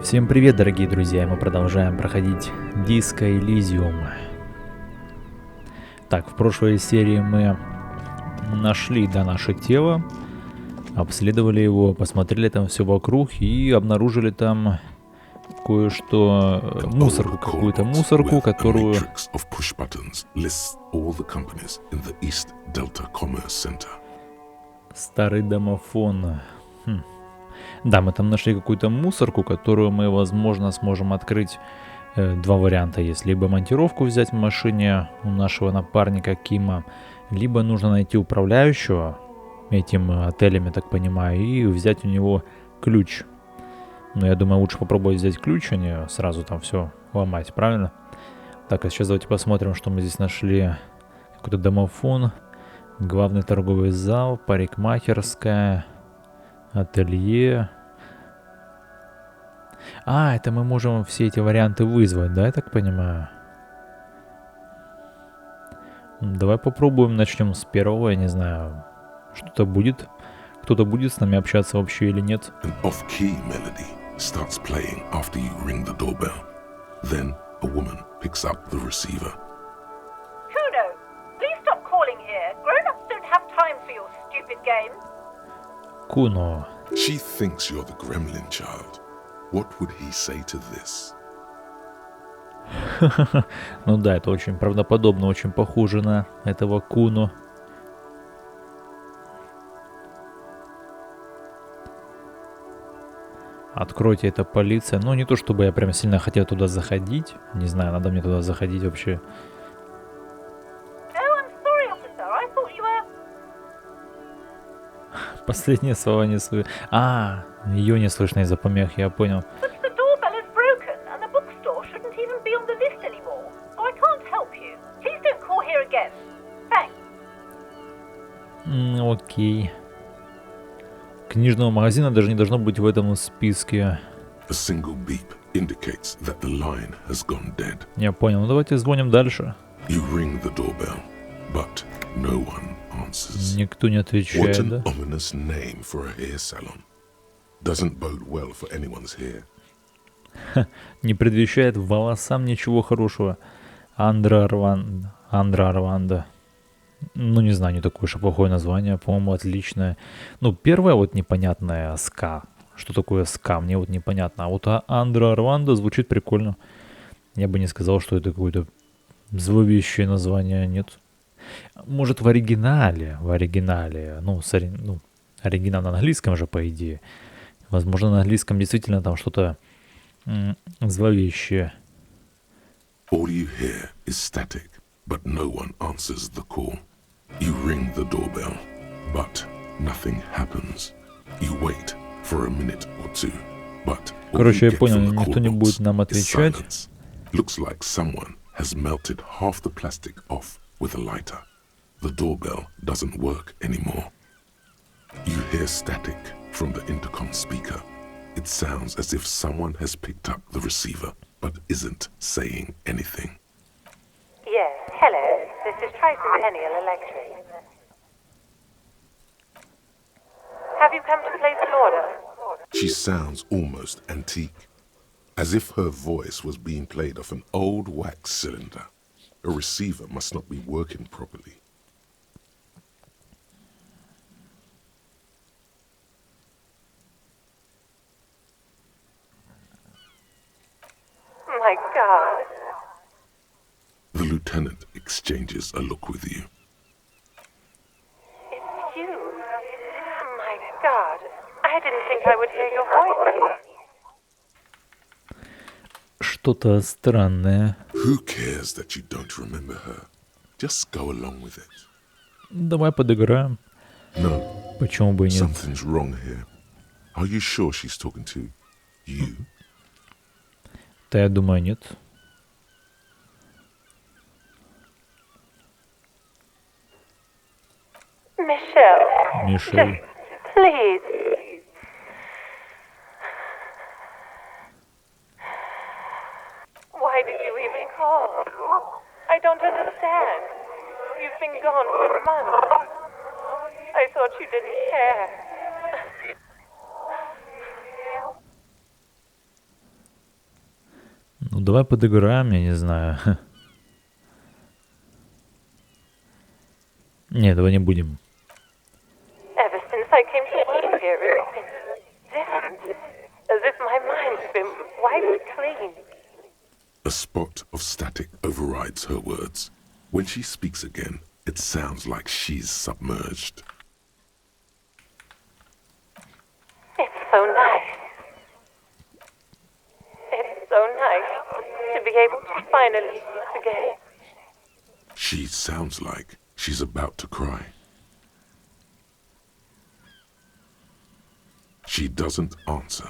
Всем привет, дорогие друзья! Мы продолжаем проходить диско Elysium. Так, в прошлой серии мы нашли, наше тело, обследовали его, посмотрели там все вокруг и обнаружили там кое-что, мусорку, какую-то мусорку, которую... Старый домофон. Да, мы там нашли какую-то мусорку, которую мы, возможно, сможем открыть. Два варианта есть. Либо монтировку взять в машине у нашего напарника Кима, либо нужно найти управляющего этим отелем, я так понимаю, и взять у него ключ. Но я думаю, лучше попробовать взять ключ, а не сразу там все ломать, правильно? Так, а сейчас давайте посмотрим, что мы здесь нашли. Какой-то домофон, главный торговый зал, парикмахерская, ателье. А, это мы можем все эти варианты вызвать, да, я так понимаю? Давай попробуем, начнем с первого, я не знаю, что-то будет. Кто-то будет с нами общаться вообще или нет. Куно. She thinks you're the gremlin child. What would he say to this? Ну да, это очень правдоподобно, очень похоже на этого Куно. Откройте, это полиция. Ну, не то чтобы я прям сильно хотел туда заходить. Не знаю, надо мне туда заходить вообще. Последние слова не слышно. А, ее не слышно из-за помех, я понял. Окей. Книжного магазина даже не должно быть в этом списке. Я понял. Ну давайте звоним дальше. Никто не отвечает, да? Не предвещает волосам ничего хорошего. Андра Арванда. Ну, не знаю, не такое уж и плохое название. По-моему, отличное. Ну, первое вот непонятное ска. Что такое ска? Мне вот непонятно. А вот Андра Арванда звучит прикольно. Я бы не сказал, что это какое-то зловещее название. Нет. Может, в оригинале. Ну, оригинал на английском же, по идее. Возможно, на английском действительно там что-то зловещее. All you hear is static, but no one answers the call. You ring the doorbell, but nothing happens. You wait for a minute or two, but короче, я понял, никто не будет нам отвечать. Looks like someone has melted half the plastic off with a lighter. The doorbell doesn't work anymore. You hear static from the intercom speaker. It sounds as if someone has picked up the receiver, but isn't saying anything. Yes, hello. This is Tricentennial Electric. Have you come to place an order? She sounds almost antique, as if her voice was being played off an old wax cylinder. A receiver must not be working properly. My God. The lieutenant exchanges a look with you. It's you. My God. I didn't think I would hear your voice. Что-то странное. Who cares that you don't remember her? Just go along with it. Давай подыграем. No. Почему бы и нет? Something's wrong here. Are you sure she's talking to you? Да, я думаю, нет. Michelle. Мишель. Just please. Why did you even call? I don't understand. You've been gone for months. I thought you didn't care. Ну, давай подыграем, я не знаю. Не, давай не будем. Ever since I came to work here, it's been different. As if my mind's been wiped clean. A spot of static overrides her words. When she speaks again, it sounds like she's submerged. It's so nice. It's so nice to be able to finally speak again. She sounds like she's about to cry. She doesn't answer.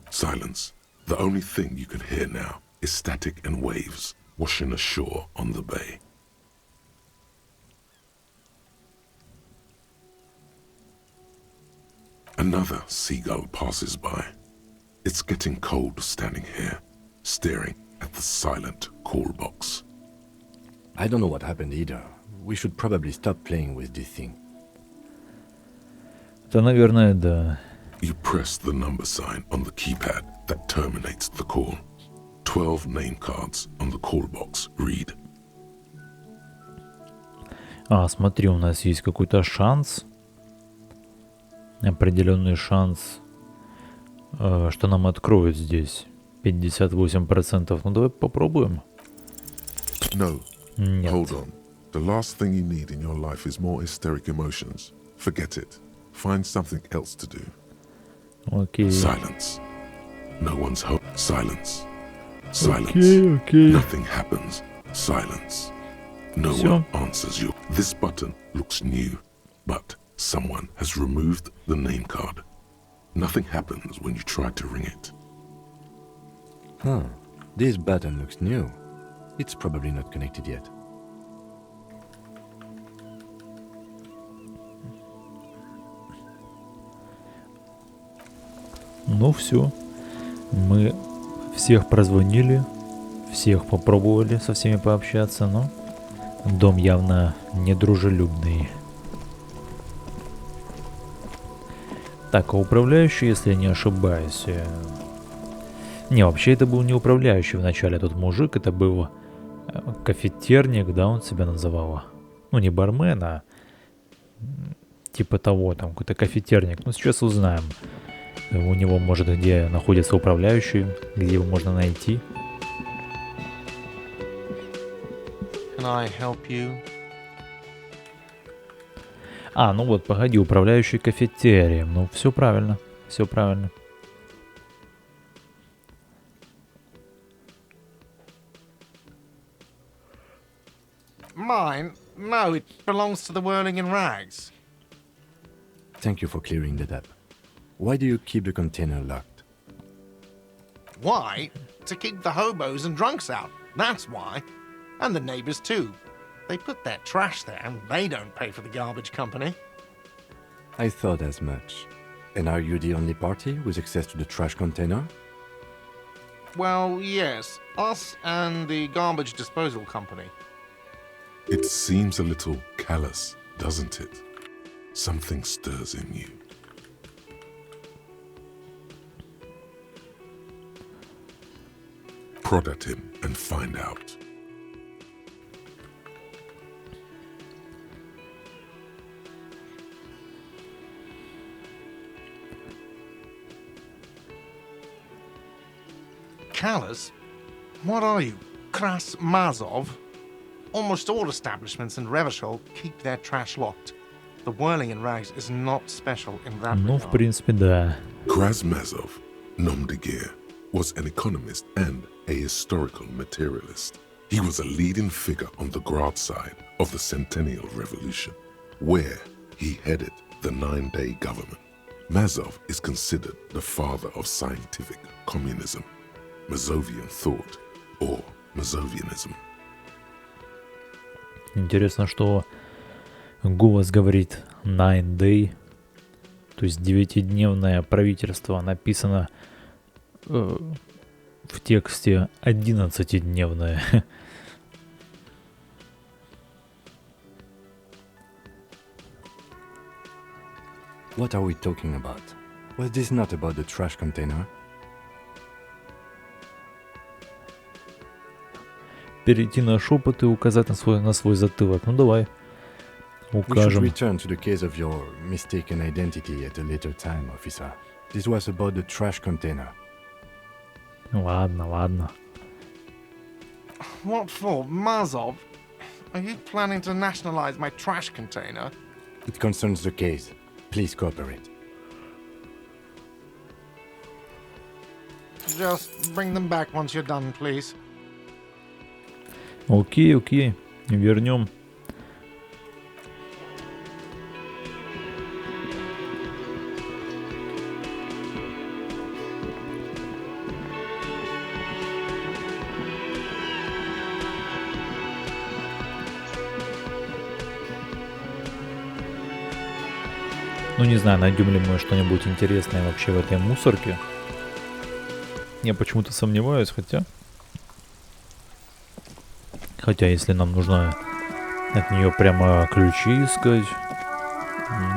Silence. The only thing you can hear now is static and waves washing ashore on the bay. Another seagull passes by. It's getting cold standing here, staring at the silent call box. I don't know what happened either. We should probably stop playing with this thing. Это, наверное, да. You press the number sign on the keypad that terminates the call. 12 name cards on the call box read. А, смотри, у нас есть какой-то шанс. Определенный шанс, что нам откроют здесь. 58%. Ну, давай попробуем. No. Нет. Hold on. The last thing you need in your life is more hysteric emotions. Forget it. Find something else to do. Окей. Silence. No one's home. Silence. Silence. Окей. Nothing happens. Silence. No Всё. one answers you. This button looks new, but someone has removed the name card. Nothing happens when you try to ring it. Huh. This button looks new. It's probably not connected yet. Ну все. Мы всех прозвонили, всех попробовали со всеми пообщаться, но дом явно недружелюбный. Так, а управляющий, если я не ошибаюсь... Не, вообще это был не управляющий вначале, тот мужик, это был кафетерник, да, он себя называл. Ну, не бармен, а типа того, там, какой-то кафетерник. Ну, сейчас узнаем. У него, может, где находится управляющий, где его можно найти. Can I help you? А, ну вот, погоди, управляющий кафетерием. Ну, все правильно, все правильно. Mine? No, it belongs to the Whirling in Rags. Thank you for clearing that up. Why do you keep the container locked? Why? To keep the hobos and drunks out. That's why. And the neighbors too. They put their trash there and they don't pay for the garbage company. I thought as much. And are you the only party with access to the trash container? Well, yes. Us and the garbage disposal company. It seems a little callous, doesn't it? Something stirs in you. Prod at him and find out. Callous? What are you? Kras Mazov? Almost all establishments in Revachol keep their trash locked. The Whirling in Rags is not special in that Ну, в regard. принципе, да. Krasmazov, nom de guerre, was an economist and a historical materialist. He was a leading figure on the Grad side of the Centennial Revolution, where he headed the 9-day government. Mazov is considered the father of scientific communism, Mazovian thought, or Mazovianism. Интересно, что голос говорит 9-day, то есть 9-дневное правительство, написано в тексте 11-дневное. What are we talking about? Was this not about the trash container? перейти на шепот и указать на свой затылок. Ну давай. We should Укажем. return to the case of your mistaken identity at a later time, officer. This was about the trash container. Ладно, ладно. What for? Mazov? Are you planning to nationalize my trash container? It concerns the case. Please cooperate. Just bring them back once you're done, please. Окей, окей. Вернем. Ну не знаю, найдем ли мы что-нибудь интересное вообще в этой мусорке. Я почему-то сомневаюсь, Хотя, если нам нужно от нее прямо ключи искать,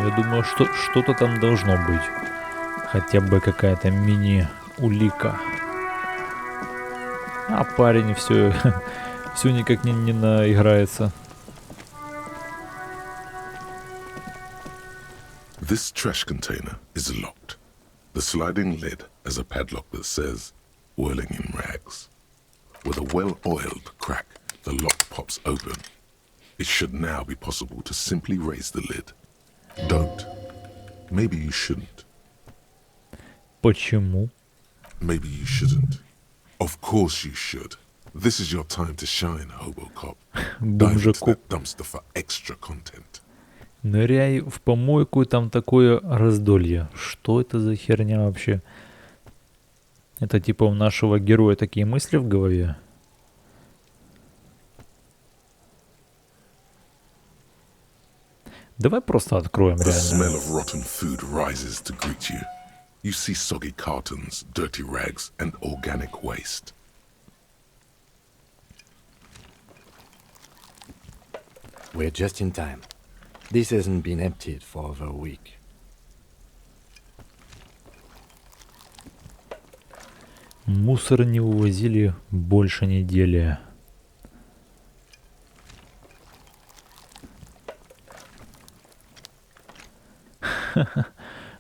я думаю, что что-то там должно быть. Хотя бы какая-то мини-улика. А парень все никак не наиграется. This trash container is locked. The sliding lid has a padlock that says, whirling in rags. With a well-oiled crack, the lock pops open. It should now be possible to simply raise the lid. Don't. Maybe you shouldn't. Почему? Maybe you shouldn't. Of course you should. This is your time to shine, Hobocop. Dive into that dumpster for extra content. Ныряй в помойку, и там такое раздолье. Что это за херня вообще? Это типа у нашего героя такие мысли в голове? Давай просто откроем The smell реально. of rotten food rises to greet you. You see soggy cartons, dirty rags, and organic waste. We're just in time. This hasn't been emptied for over a week. Мусор не увозили больше недели.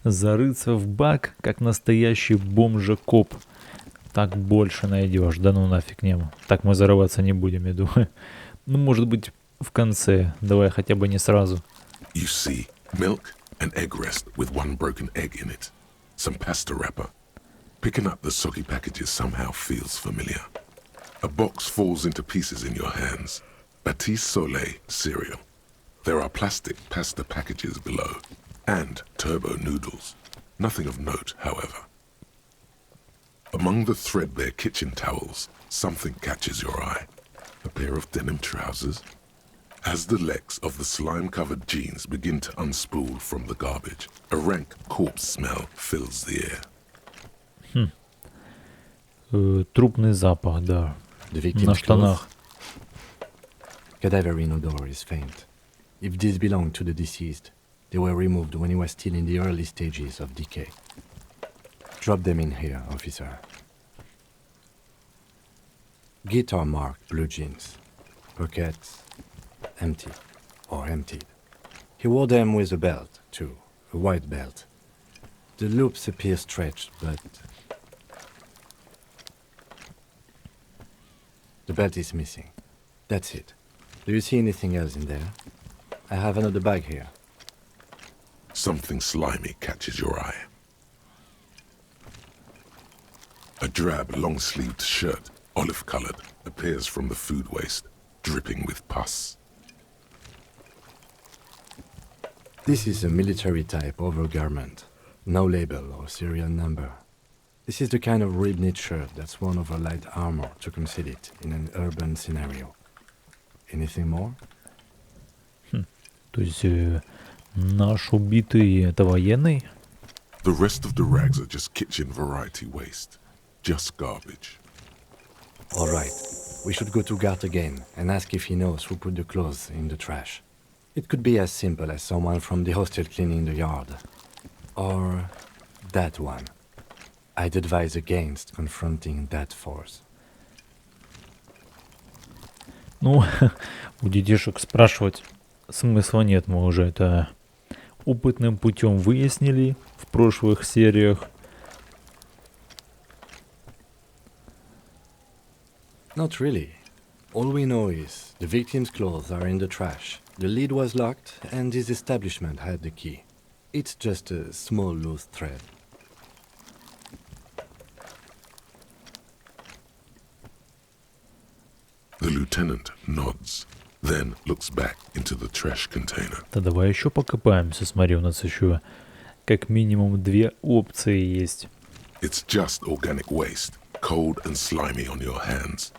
Зарыться в бак, как настоящий бомжа-коп. Так больше найдешь. Да ну нафиг нему. Так мы зарываться не будем, я думаю. Ну, может быть, в конце. Давай хотя бы не сразу. You see milk and egg rest with one broken egg in it. Some pasta wrapper. Picking up the soggy packages somehow feels familiar. A box falls into pieces in your hands. Batiste Soleil cereal. There are plastic pasta packages below. And turbo noodles. Nothing of note, however. Among the threadbare kitchen towels, something catches your eye. A pair of denim trousers. As the legs of the slime-covered jeans begin to unspool from the garbage, a rank corpse smell fills the air. Трупный запах, да. The На victim's штанах. clothes? Cadaverine odor is faint. If these belong to the deceased, they were removed when he was still in the early stages of decay. Drop them in here, officer. Guitar marked blue jeans. Pockets empty or emptied. He wore them with a belt, too. A white belt. The loops appear stretched, but the belt is missing. That's it. Do you see anything else in there? I have another bag here. Something slimy catches your eye. A drab, long-sleeved shirt, olive-colored, appears from the food waste, dripping with pus. This is a military-type overgarment. No label or serial number. This is the kind of rib-knit shirt that's worn over light armor to conceal it in an urban scenario. Anything more? То есть наш убитый это военный? The rest of the rags are just kitchen variety waste. Just garbage. All right. We should go to Gart again and ask if he knows who put the clothes in the trash. It could be as simple as someone from the hostel cleaning the yard. Or that one. I'd advise against confronting that force. Ну, у детишек спрашивать смысла нет, мы уже это опытным путем выяснили в прошлых сериях. Not really. All we know is the victim's clothes are in the trash, the lid was locked, and this establishment had the key. It's just a small loose thread. The lieutenant nods, then looks back into the trash container. Да давай еще покопаемся, смотри, у нас еще как минимум две опции есть. It's just organic waste, cold and slimy on your hands.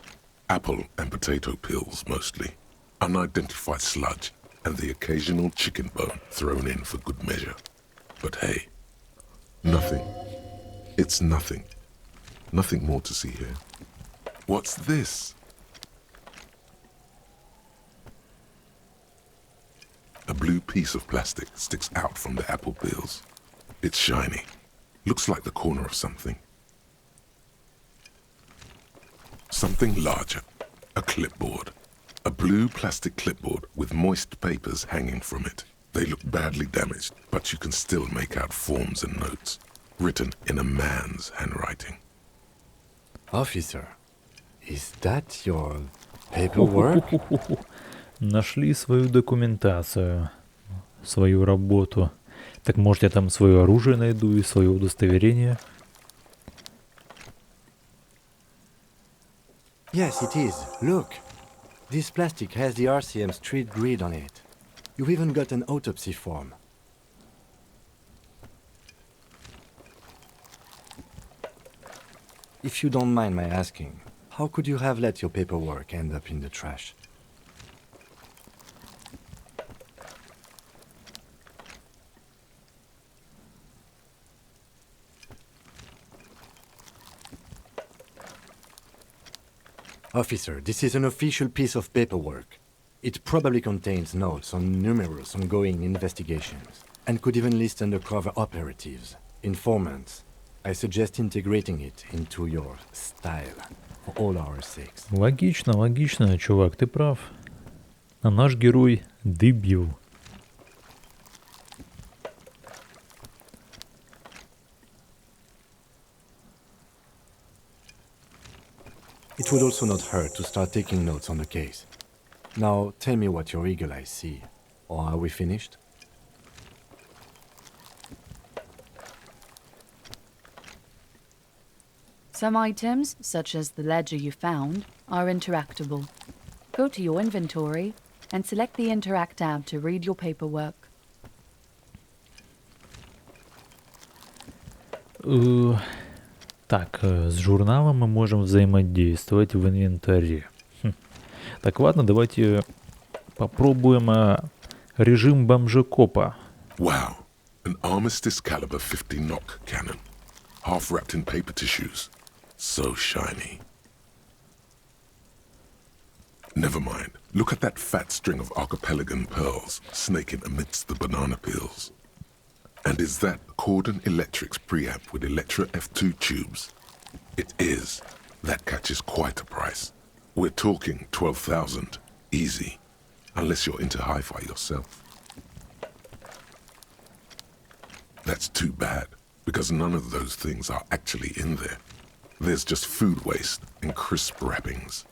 Apple and potato peels mostly. Unidentified sludge and the occasional chicken bone thrown in for good measure. But hey, nothing. It's nothing. Nothing more to see here. What's this? A blue piece of plastic sticks out from the apple peels. It's shiny. Looks like the corner of something. Something larger. A clipboard. A blue plastic clipboard with moist papers hanging from it. They look badly damaged, but you can still make out forms and notes, written in a man's handwriting. Officer, is that your paperwork? Нашли свою документацию, свою работу. Так может я там свое оружие найду и свое удостоверение? Yes, it is. Look. This plastic has the RCM street grid on it. You've even got an autopsy form. If you don't mind my asking, how could you have let your paperwork end up in the trash? Officer, this is an official piece of paperwork. It probably contains notes on numerous ongoing investigations, and could even list undercover operatives, informants. I suggest integrating it into your style, for all our sakes. Логично, логично, чувак, ты прав. А наш герой дебил. It would also not hurt to start taking notes on the case. Now, tell me what your eagle eyes see. Or are we finished? Some items, such as the ledger you found, are interactable. Go to your inventory and select the Interact tab to read your paperwork. Так, с журналом мы можем взаимодействовать в инвентаре. Так, ладно, давайте попробуем режим бомжекопа. Wow, an armistice caliber 50 knock cannon, half wrapped in paper tissues. So shiny. Never mind. Look at that fat string of archipelagon pearls snaking amidst the banana peels. And is that Cordon Electric's preamp with Electra F2 tubes? It is. That catches quite a price. We're talking 12,000. Easy. Unless you're into hi-fi yourself. That's too bad, because none of those things are actually in there. There's just food waste and crisp wrappings.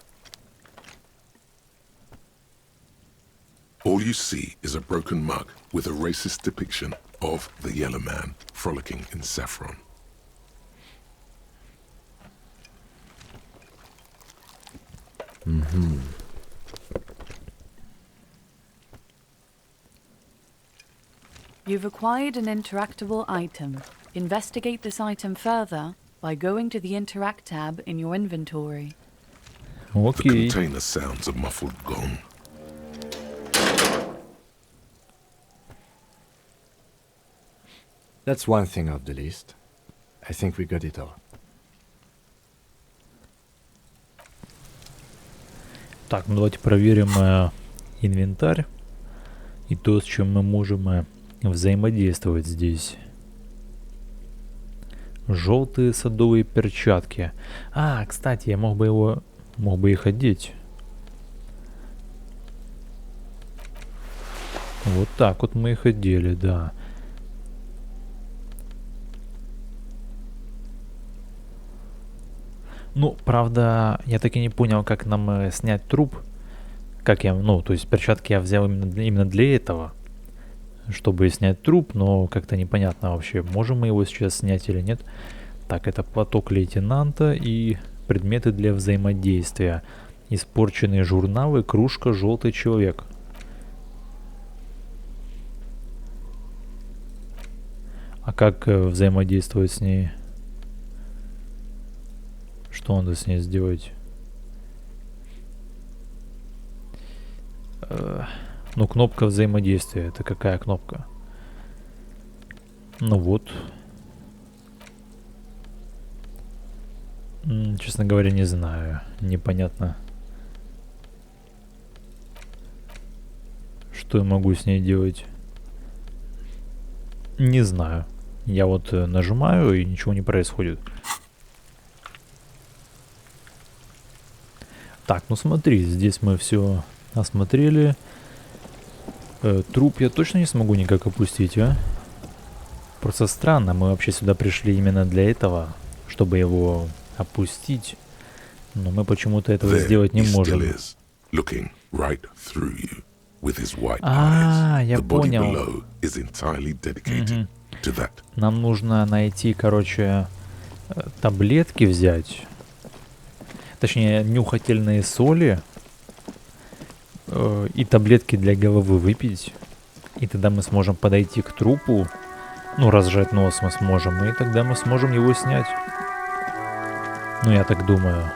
All you see is a broken mug with a racist depiction of the yellow man frolicking in saffron. You've acquired an interactable item. Investigate this item further by going to the Interact tab in your inventory. The Окей. container sounds a muffled gong. That's one thing off the list. I think we got it all. Так, ну давайте проверим инвентарь и то, с чем мы можем взаимодействовать здесь. Желтые садовые перчатки. Кстати, я мог бы их одеть. Вот так вот мы и ходили, да. Ну, правда, я так и не понял, как нам снять труп. Как я, ну, то есть перчатки я взял именно для этого, чтобы снять труп, но как-то непонятно вообще, можем мы его сейчас снять или нет. Так, это платок лейтенанта и предметы для взаимодействия. Испорченные журналы, кружка, желтый человек. А как взаимодействовать с ней? Что надо с ней сделать? Ну, кнопка взаимодействия. Это какая кнопка? Ну вот. Честно говоря, не знаю. Непонятно. Что я могу с ней делать? Не знаю. Я вот нажимаю, и ничего не происходит. Так, ну смотри, здесь мы все осмотрели. Труп я точно не смогу никак опустить, а? Просто странно, мы вообще сюда пришли именно для этого, чтобы его опустить. Но мы почему-то этого сделать не можем. Я понял. Нам нужно найти, короче, таблетки взять. Точнее, нюхательные соли. И таблетки для головы выпить. И тогда мы сможем подойти к трупу. Ну, разжать нос мы сможем. И тогда мы сможем его снять. Ну, я так думаю.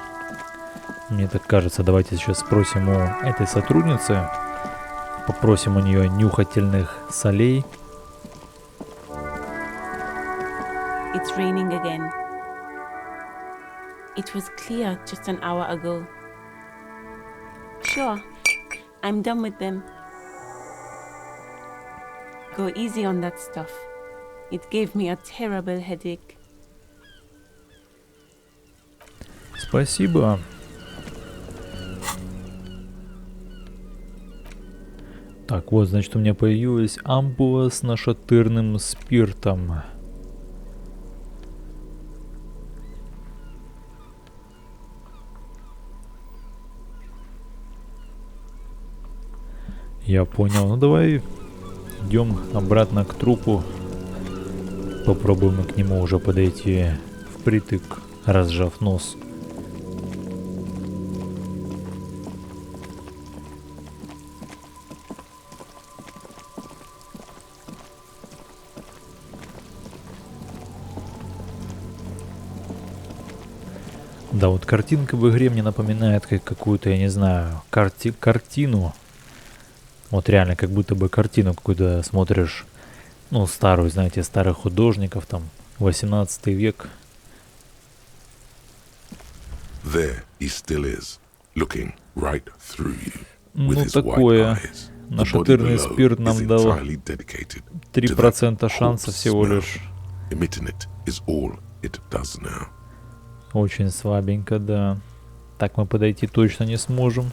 Мне так кажется. Давайте сейчас спросим у этой сотрудницы. Попросим у нее нюхательных солей. It's raining again. It was clear just an hour ago. Sure, I'm done with them. Go easy on that stuff. It gave me a terrible headache. Спасибо. Так, вот, значит, у меня появилась ампула с нашатырным спиртом. Я понял. Ну давай идем обратно к трупу. Попробуем к нему уже подойти впритык, разжав нос. Да, вот картинка в игре мне напоминает как какую-то, я не знаю, картину. Вот реально, как будто бы картину какую-то смотришь, ну, старую, знаете, старых художников, там, 18 век. Ну, такое. Нашатырный спирт нам дал 3% шанса всего лишь. Очень слабенько, да. Так мы подойти точно не сможем.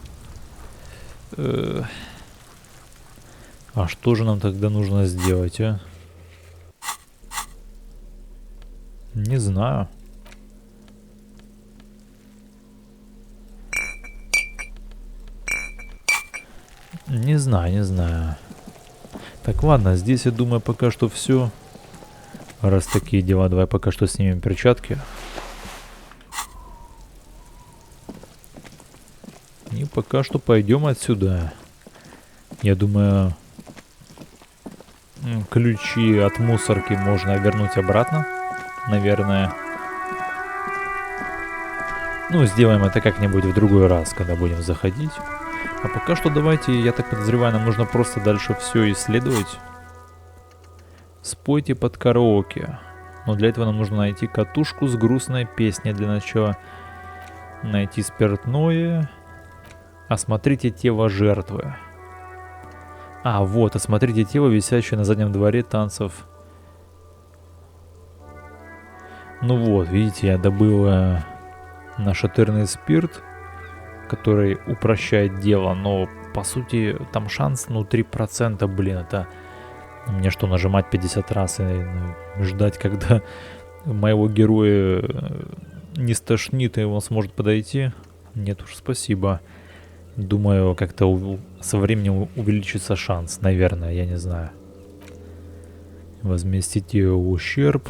А что же нам тогда нужно сделать, а? Не знаю. Не знаю. Так, ладно, здесь, я думаю, пока что все. Раз такие дела, давай пока что снимем перчатки. И пока что пойдем отсюда. Я думаю, ключи от мусорки можно вернуть обратно, наверное. Ну, сделаем это как-нибудь в другой раз, когда будем заходить. А пока что давайте, я так подозреваю, нам нужно просто дальше все исследовать. Спойте под караоке. Но для этого нам нужно найти катушку с грустной песней для начала. Найти спиртное. Осмотрите тело жертвы. А, вот, осмотрите тело, висящее на заднем дворе танцев. Ну вот, видите, я добыл нашатырный спирт, который упрощает дело, но по сути, там шанс, 3%, блин, это... Мне что, нажимать 50 раз и ждать, когда моего героя не стошнит, и он сможет подойти? Нет уж, спасибо. Думаю, как-то со временем увеличится шанс, наверное, я не знаю. Возместить ущерб.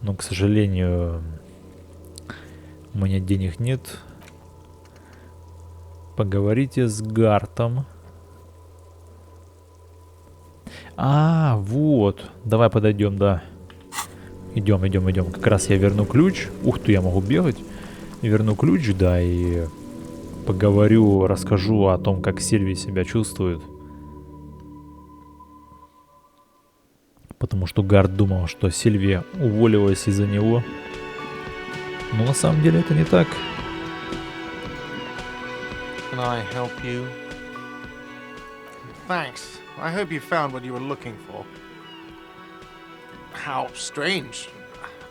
Но, к сожалению, у меня денег нет. Поговорите с Гартом. Вот. Давай подойдем, да. Идем. Как раз я верну ключ. Ух ты, я могу бегать. Верну ключ, да, и поговорю, расскажу о том, как Сильвия себя чувствует. Потому что Гард думал, что Сильвия уволилась из-за него. Но на самом деле это не так. Can I help you? Thanks. I hope you found what you were looking for. How strange.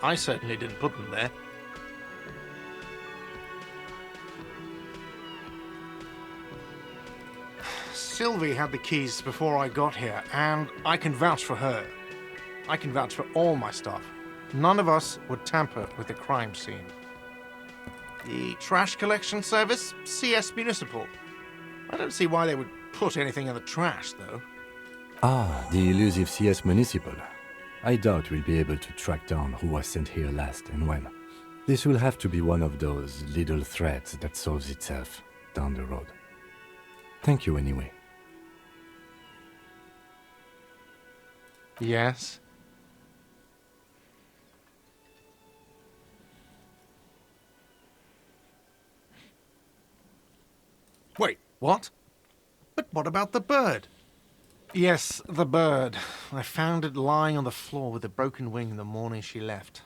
I certainly didn't put them there. Sylvie had the keys before I got here, and I can vouch for her. I can vouch for all my staff. None of us would tamper with the crime scene. The trash collection service, CS Municipal. I don't see why they would put anything in the trash, though. The elusive CS Municipal. I doubt we'll be able to track down who was sent here last and when. This will have to be one of those little threads that solves itself down the road. Thank you anyway. Yes? Wait, what? But what about the bird? Yes, the bird. I found it lying on the floor with a broken wing the morning she left.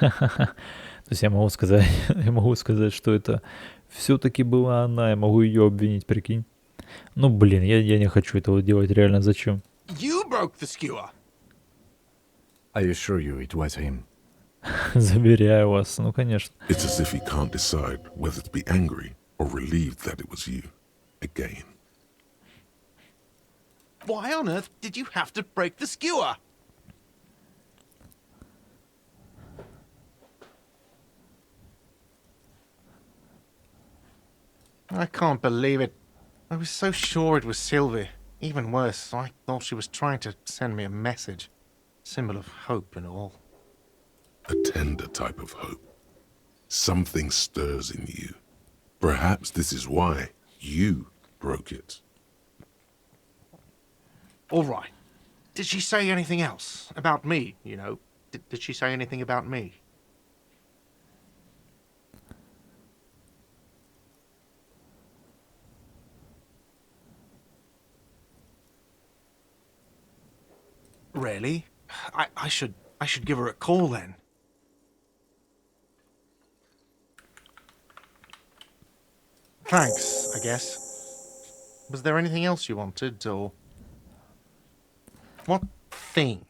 То есть я могу сказать, что это все-таки была она, я могу ее обвинить, прикинь. Ну блин, я не хочу этого делать, реально, зачем? You broke the skewer! I assure you it was him. Заверяю вас, ну конечно. It's as if he can't decide whether to be angry or relieved that it was you again. Why on earth did you have to break the skewer? I can't believe it. I was so sure it was Sylvie. Even worse, I thought she was trying to send me a message. Symbol of hope and all. A tender type of hope. Something stirs in you. Perhaps this is why you broke it. All right. Did she say anything else? About me, you know? Did she say anything about me? Really? I should give her a call then. Thanks, I guess. Was there anything else you wanted, or... What thing?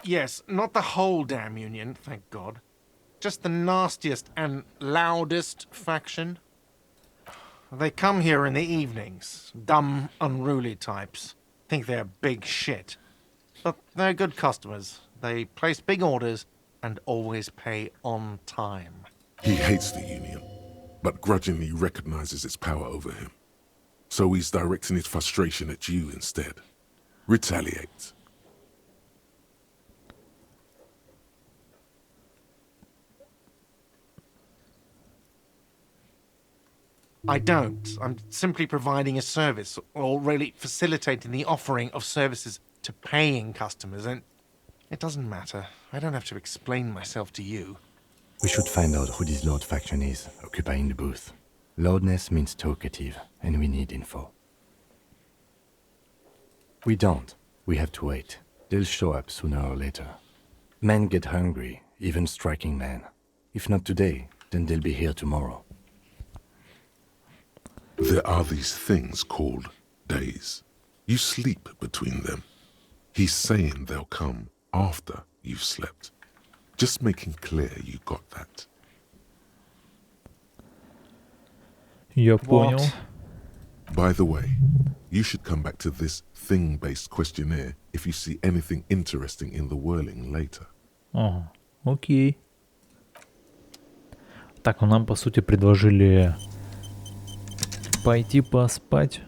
Yes, not the whole damn union, thank God. Just the nastiest and loudest faction. They come here in the evenings. Dumb, unruly types. Think they're big shit. But they're good customers. They place big orders and always pay on time. He hates the Union, but grudgingly recognizes its power over him. So he's directing his frustration at you instead. Retaliate. I don't. I'm simply providing a service, or really facilitating the offering of services to paying customers, and it doesn't matter. I don't have to explain myself to you. We should find out who this Lord faction is, occupying the booth. Loudness means talkative, and we need info. We don't. We have to wait. They'll show up sooner or later. Men get hungry, even striking men. If not today, then they'll be here tomorrow. There are these things called days. You sleep between them. He's saying they'll come after you've slept. Just making clear you got that. Я понял. By the way, you should come back to this thing-based questionnaire if you see anything interesting in the whirling later. Ага, окей. Так, ну нам по сути предложили пойти поспать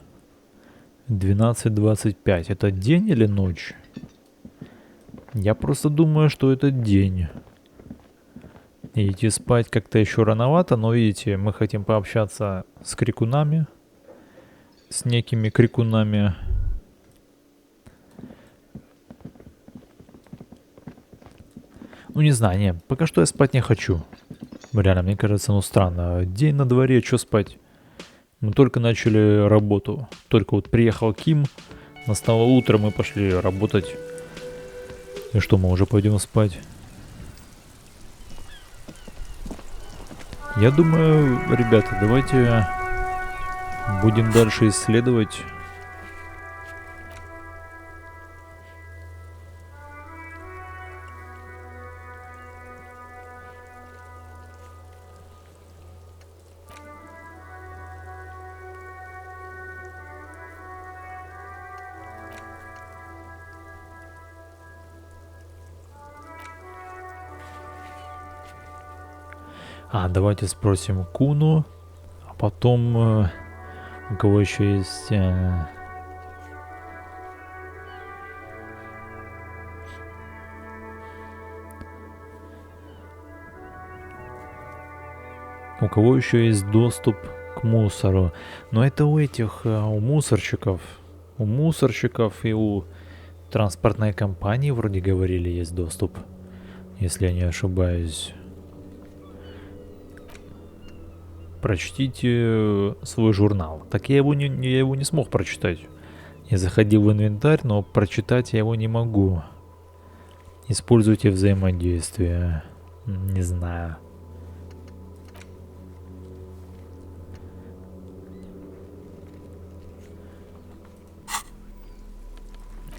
12:25. Это день или ночь? Я просто думаю, что это день. И идти спать как-то еще рановато, но видите, мы хотим пообщаться с крикунами, с некими крикунами. Ну не знаю, не, пока что я спать не хочу. Реально, мне кажется, ну странно. День на дворе, что спать? Мы только начали работу. Только вот приехал Ким, настало утро, мы пошли работать. И что, мы уже пойдем спать? Я думаю, ребята, давайте будем дальше исследовать. Давайте спросим Куну, а потом у кого еще есть... У кого еще есть доступ к мусору? Но это у этих, у мусорщиков. У мусорщиков и у транспортной компании вроде говорили есть доступ, если я не ошибаюсь. Прочтите свой журнал. Так я его не смог прочитать. Я заходил в инвентарь, но прочитать я его не могу. Используйте взаимодействие. Не знаю.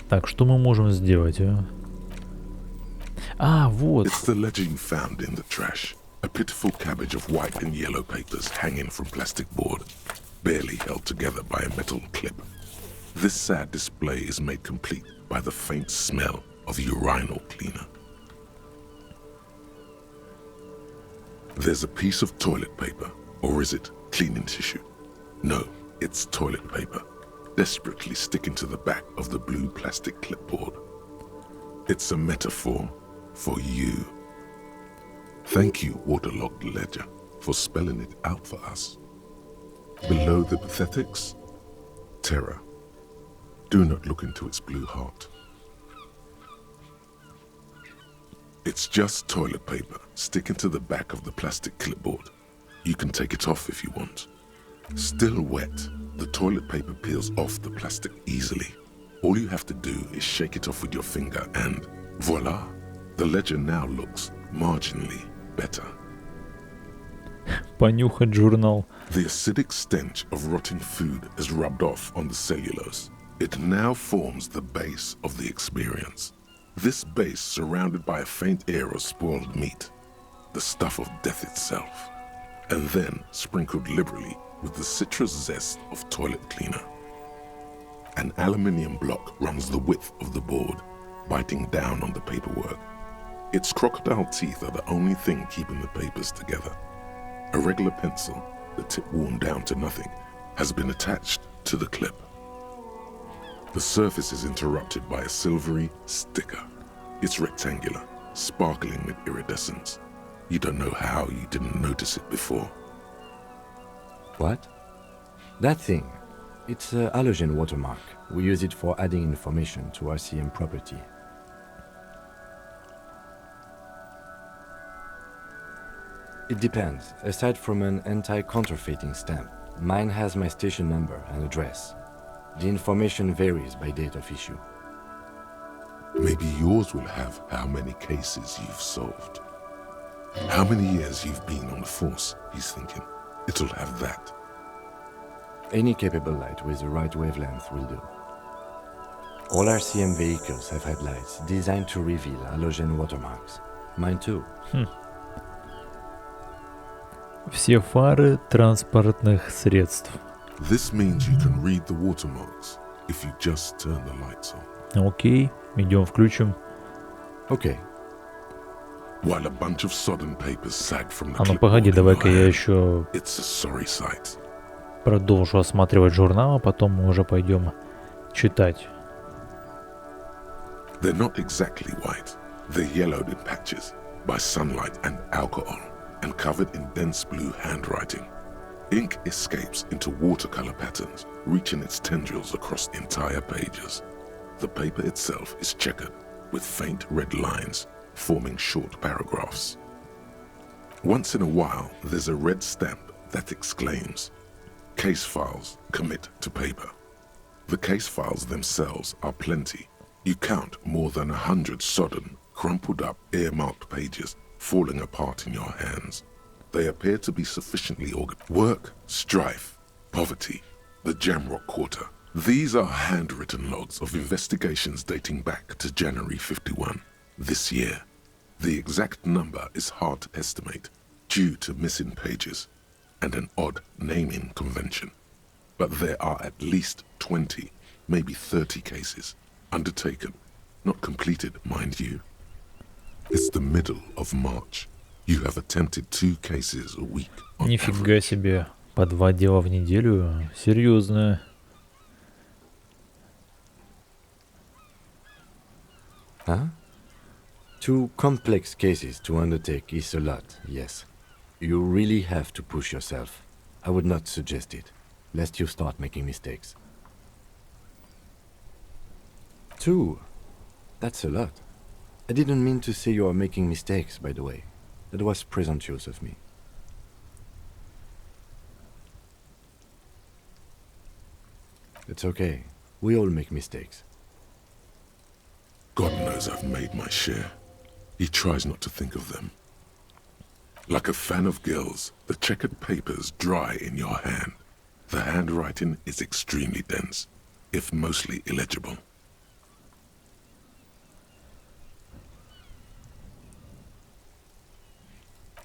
Так, что мы можем сделать, вот. It's the ledger you found in the trash. A pitiful cabbage of white and yellow papers hanging from plastic board, barely held together by a metal clip. This sad display is made complete by the faint smell of urinal cleaner. There's a piece of toilet paper, or is it cleaning tissue? No, it's toilet paper, desperately sticking to the back of the blue plastic clipboard. It's a metaphor for you. Thank you, waterlogged ledger, for spelling it out for us. Below the pathetics, terror. Do not look into its blue heart. It's just toilet paper sticking to the back of the plastic clipboard. You can take it off if you want. Still wet, the toilet paper peels off the plastic easily. All you have to do is shake it off with your finger and voila, the ledger now looks marginally better. Понюхать журнал. The acidic stench of rotting food is rubbed off on the cellulose. It now forms the base of the experience. This base surrounded by a faint air of spoiled meat, the stuff of death itself, and then sprinkled liberally with the citrus zest of toilet cleaner. An aluminium block runs the width of the board, biting down on the paperwork. Its crocodile teeth are the only thing keeping the papers together. A regular pencil, the tip worn down to nothing, has been attached to the clip. The surface is interrupted by a silvery sticker. It's rectangular, sparkling with iridescence. You don't know how you didn't notice it before. What? That thing. It's a halogen watermark. We use it for adding information to RCM property. It depends. Aside from an anti-counterfeiting stamp, mine has my station number and address. The information varies by date of issue. Maybe yours will have how many cases you've solved. How many years you've been on the force, he's thinking. It'll have that. Any capable light with the right wavelength will do. All RCM vehicles have headlights designed to reveal halogen watermarks. Mine too. Все фары транспортных средств. This means you can read the watermarks if you just turn the lights on. Окей, идем включим. Okay. While a bunch of sodden papers sag from the А ну clipboard погоди, in давай-ка your я hand, еще it's a sorry sight. продолжу осматривать журнал, а потом мы уже пойдем читать. They're not exactly white. They're yellowed in patches by sunlight and alcohol and covered in dense blue handwriting. Ink escapes into watercolor patterns, reaching its tendrils across entire pages. The paper itself is checkered with faint red lines forming short paragraphs. Once in a while, there's a red stamp that exclaims, "Case files commit to paper." The case files themselves are plenty. You count more than 100 sodden, crumpled up, earmarked pages falling apart in your hands. They appear to be sufficiently organized. Work, strife, poverty, the Jamrock Quarter. These are handwritten logs of investigations dating back to January 51, this year. The exact number is hard to estimate due to missing pages and an odd naming convention. But there are at least 20, maybe 30 cases undertaken, not completed, mind you. It's the middle of March. You have attempted 2 cases a week on Нифига average. себе, по 2 дела в неделю, серьезно. Huh? 2 complex cases to undertake is a lot, yes. You really have to push yourself. I would not suggest it, lest you start making mistakes. 2? That's a lot. I didn't mean to say you are making mistakes, by the way. That was presumptuous of me. It's okay. We all make mistakes. God knows I've made my share. He tries not to think of them. Like a fan of gills, the checkered papers dry in your hand. The handwriting is extremely dense, if mostly illegible.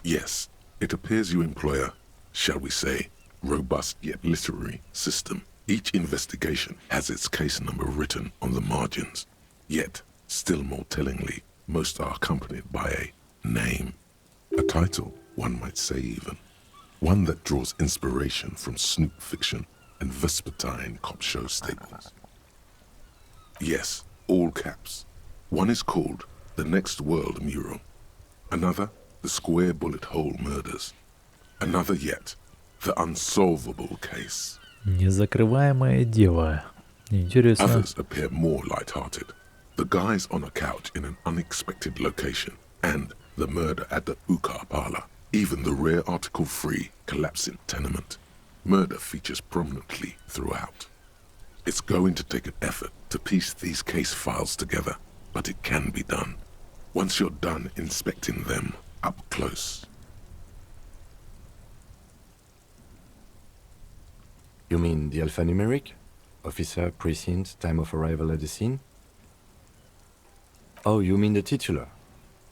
Yes, it appears you employ a, shall we say, robust yet literary system. Each investigation has its case number written on the margins. Yet, still more tellingly, most are accompanied by a name. A title, one might say even. One that draws inspiration from snoop fiction and vespertine cop show staples. Yes, all caps. One is called The Next World Mural. Another, The Square Bullet Hole Murders. Another yet, The Unsolvable Case. Незакрываемое дело. Интересно. Others appear more light-hearted. The guys on a couch in an unexpected location, and the murder at the Ukar parlor. Even the rare article-free collapsing tenement. Murder features prominently throughout. It's going to take an effort to piece these case files together, but it can be done. Once you're done inspecting them up close. You mean the alphanumeric? Officer, precinct, time of arrival at the scene? Oh, you mean the titular?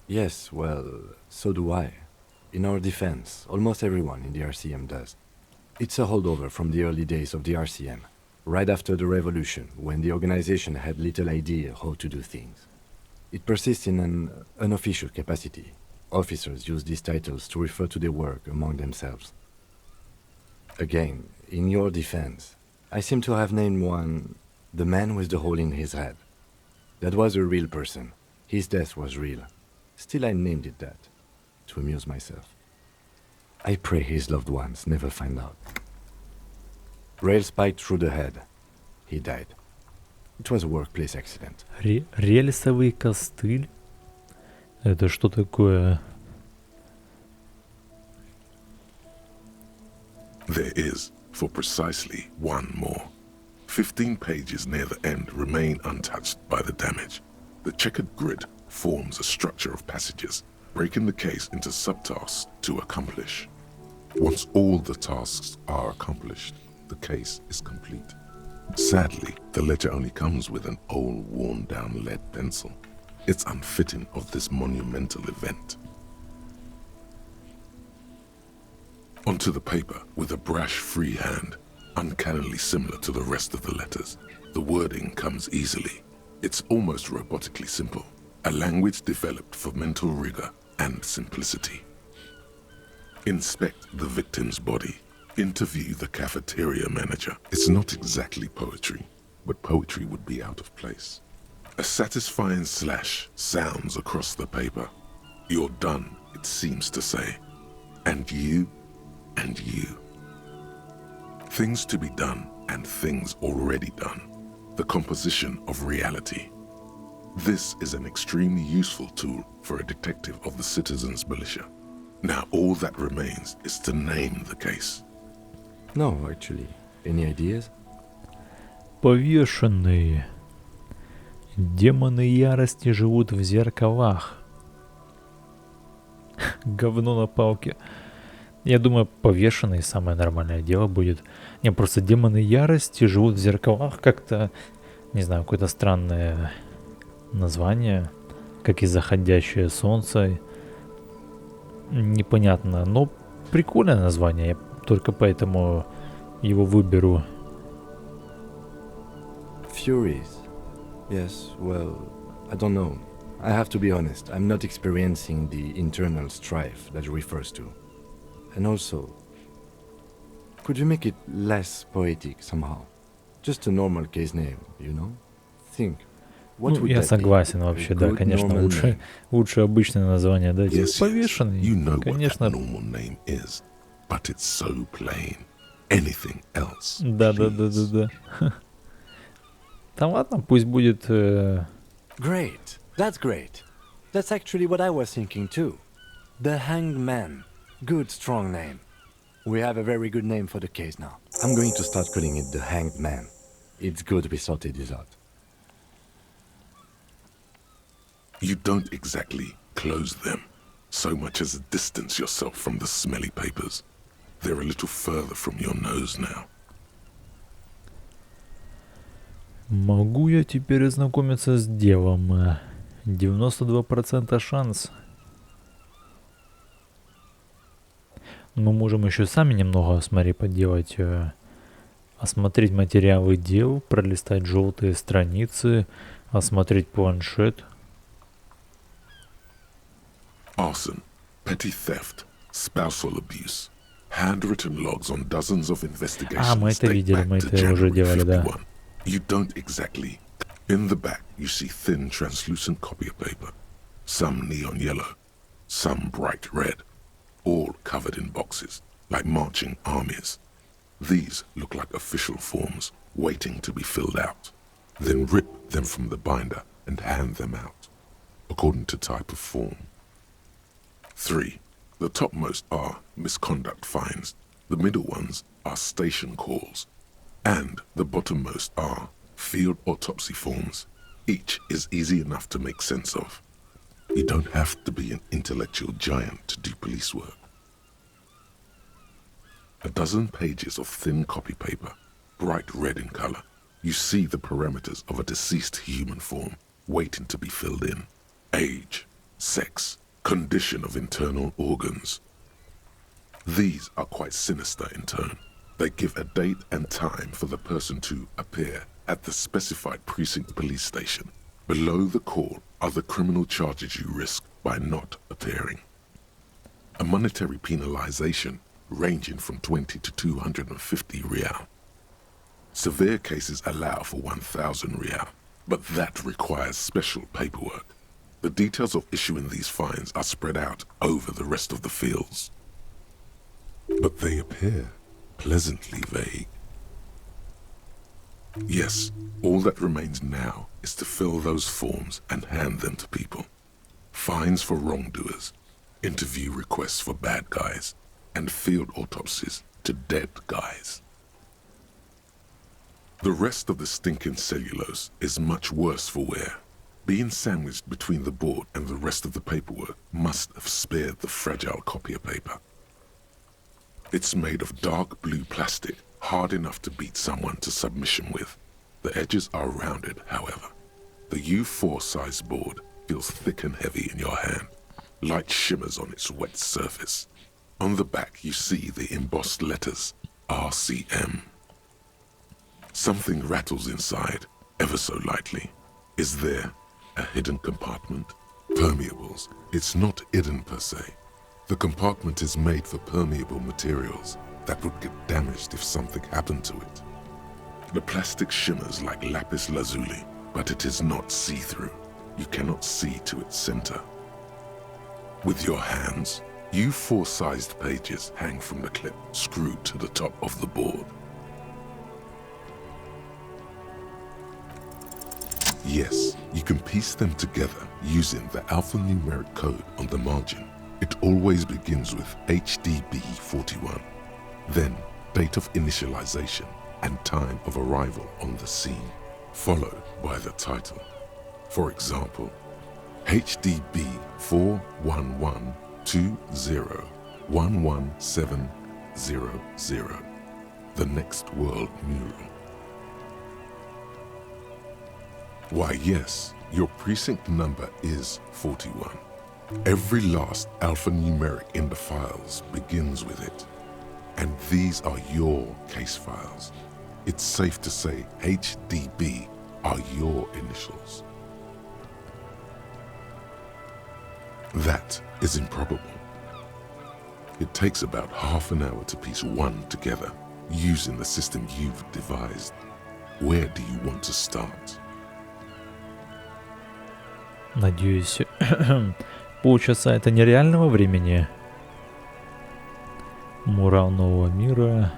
Yes, well, so do I. In our defense, almost everyone in the RCM does. It's a holdover from the early days of the RCM, right after the revolution, when the organization had little idea how to do things. It persists in an unofficial capacity. Officers use these titles to refer to their work among themselves. Again, in your defense, I seem to have named one the man with the hole in his head. That was a real person. His death was real. Still, I named it that, to amuse myself. I pray his loved ones never find out. Rail spiked through the head. He died. It was a workplace accident. Рельсовый костыль? Это что такое? There is, for precisely one more. 15 pages near the end remain untouched by the damage. The checkered grid forms a structure of passages, breaking the case into subtasks to accomplish. Once all the tasks are accomplished, the case is complete. Sadly, the ledger only comes with an old, worn-down lead pencil. It's unfitting of this monumental event. Onto the paper with a brash free hand, uncannily similar to the rest of the letters. The wording comes easily. It's almost robotically simple, a language developed for mental rigor and simplicity. Inspect the victim's body. Interview the cafeteria manager. It's not exactly poetry, but poetry would be out of place. A satisfying slash sounds across the paper. You're done, it seems to say. And you, and you. Things to be done and things already done. The composition of reality. This is an extremely useful tool for a detective of the citizens' militia. Now all that remains is to name the case. No, actually. Any ideas? Повешенные. Демоны ярости живут в зеркалах. Говно на палке. Я думаю, повешенные самое нормальное дело будет. Не, просто демоны ярости живут в зеркалах. Как-то, не знаю, какое-то странное название. Как и заходящее солнце. Непонятно, но прикольное название. Я только поэтому его выберу. Furies. Yes, well, I don't know. I have to be honest, I'm not experiencing the internal strife that refers to. And also, could you make it less poetic somehow? Just a normal case name, you know? Think. What Ну, would я that be? согласен A вообще, да, good конечно, normal name. лучше обычное название дать. Yes, Повешенный, you know what конечно. that normal name is, but it's so plain. Anything else, Да. Да ладно, пусть будет... Great. That's great. That's actually what I was thinking too. The Hanged Man. Good, strong name. We have a very good name for the case now. I'm going to start calling it the Hanged Man. It's good we sorted this out. You don't exactly close them, so much as distance yourself from the smelly papers. They're a little further from your nose now. Могу я теперь ознакомиться с делом? 92% шанс. Мы можем еще сами немного, смотри, поделать. Осмотреть материалы дел, пролистать желтые страницы, осмотреть планшет. Arson, petty theft, spousal abuse, handwritten logs on dozens of investigations мы это date видели, back мы to это уже January делали, да. 51. You don't exactly. In the back, you see thin, translucent copy of paper. Some neon yellow, some bright red, all covered in boxes, like marching armies. These look like official forms, waiting to be filled out. Then rip them from the binder and hand them out, according to type of form. 3. The topmost are misconduct fines, the middle ones are station calls, and the bottommost are field autopsy forms. Each is easy enough to make sense of. You don't have to be an intellectual giant to do police work. A dozen pages of thin copy paper, bright red in color. You see the parameters of a deceased human form waiting to be filled in. Age, sex, condition of internal organs. These are quite sinister in tone. They give a date and time for the person to appear at the specified precinct police station. Below the call are the criminal charges you risk by not appearing. A monetary penalization ranging from 20 to 250 real. Severe cases allow for 1,000 real, but that requires special paperwork. The details of issuing these fines are spread out over the rest of the fields. But they appear pleasantly vague. Yes, all that remains now is to fill those forms and hand them to people. Fines for wrongdoers, interview requests for bad guys, and field autopsies to dead guys. The rest of the stinking cellulose is much worse for wear. Being sandwiched between the board and the rest of the paperwork must have spared the fragile copier paper. It's made of dark blue plastic, hard enough to beat someone to submission with. The edges are rounded, however. The U4 size board feels thick and heavy in your hand. Light shimmers on its wet surface. On the back you see the embossed letters RCM. Something rattles inside, ever so lightly. Is there a hidden compartment? Permeables. It's not hidden per se. The compartment is made for permeable materials that would get damaged if something happened to it. The plastic shimmers like lapis lazuli, but it is not see-through. You cannot see to its center. With your hands, U4-sized pages hang from the clip screwed to the top of the board. Yes, you can piece them together using the alphanumeric code on the margin. It always begins with HDB41, then date of initialization and time of arrival on the scene, followed by the title. For example, HDB 41120111700, the next world mural. Why yes, your precinct number is 41. Every last alphanumeric in the files begins with it. And these are your case files. It's safe to say HDB are your initials. That is improbable. It takes about half an hour to piece one together using the system you've devised. Where do you want to start? Надеюсь, полчаса это нереального времени. Мурал нового мира.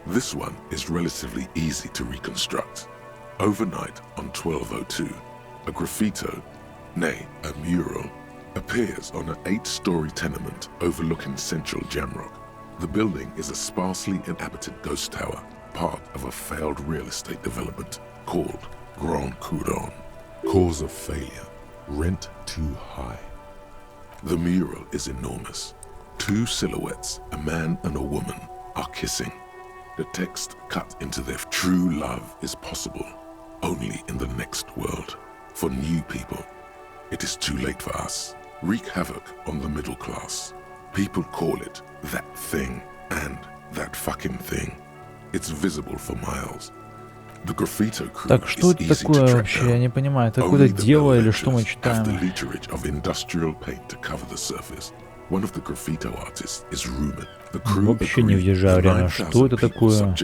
This one is relatively easy to reconstruct. Overnight on 1202, a graffito, nay, a mural, appears on an 8-story tenement overlooking central Jamrock. The building is a sparsely inhabited ghost tower, part of a failed real estate development called Grand Couronne. Cause of failure, rent too high. The mural is enormous. 2 silhouettes, a man and a woman, are kissing. The text cut into their true love is possible only in the next world. For new people, it is too late for us. Wreak havoc on the middle class. People call it that thing and that fucking thing. It's visible for miles. The graffito crew Так что это такое вообще? Я не понимаю. Это какое-то дело или что мы читаем? Вообще не въезжаю реально. Что это такое?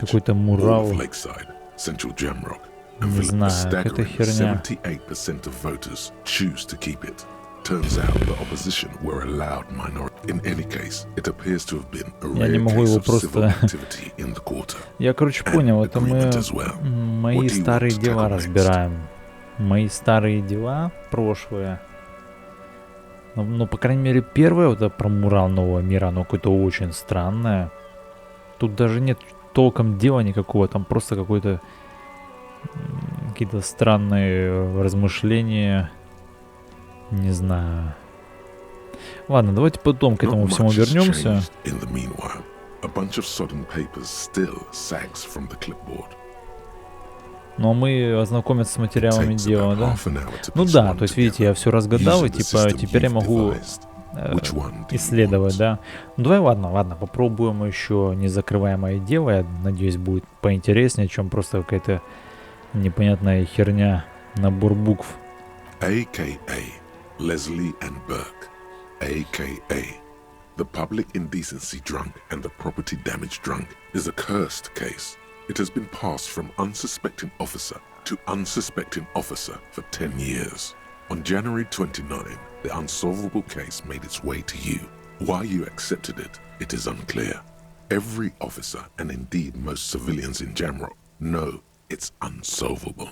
Какой-то мурал. Не знаю, какая-то херня. Я не могу его просто... Я, короче, понял, это мы мои старые дела разбираем. Мои старые дела, прошлые. Ну, по крайней мере, первое вот это про мурал нового мира, оно какое-то очень странное. Тут даже нет толком дела никакого, там просто какой-то... Какие-то странные размышления. Не знаю. Ладно, давайте потом к этому всему вернемся. Но мы ознакомимся с материалами дела, да? Ну да, то есть, видите, я все разгадал, и типа теперь я могу исследовать, да? Ну давай, ладно, попробуем еще незакрываемое дело. Я надеюсь, будет поинтереснее, чем просто какая-то непонятная херня, набор букв. A.K.A. Leslie and Burke, a.k.a. the public indecency drunk and the property damage drunk, is a cursed case. It has been passed from unsuspecting officer to unsuspecting officer for 10 years. On January 29, the unsolvable case made its way to you. Why you accepted it is unclear. Every officer, and indeed most civilians in Jamrock, know it's unsolvable.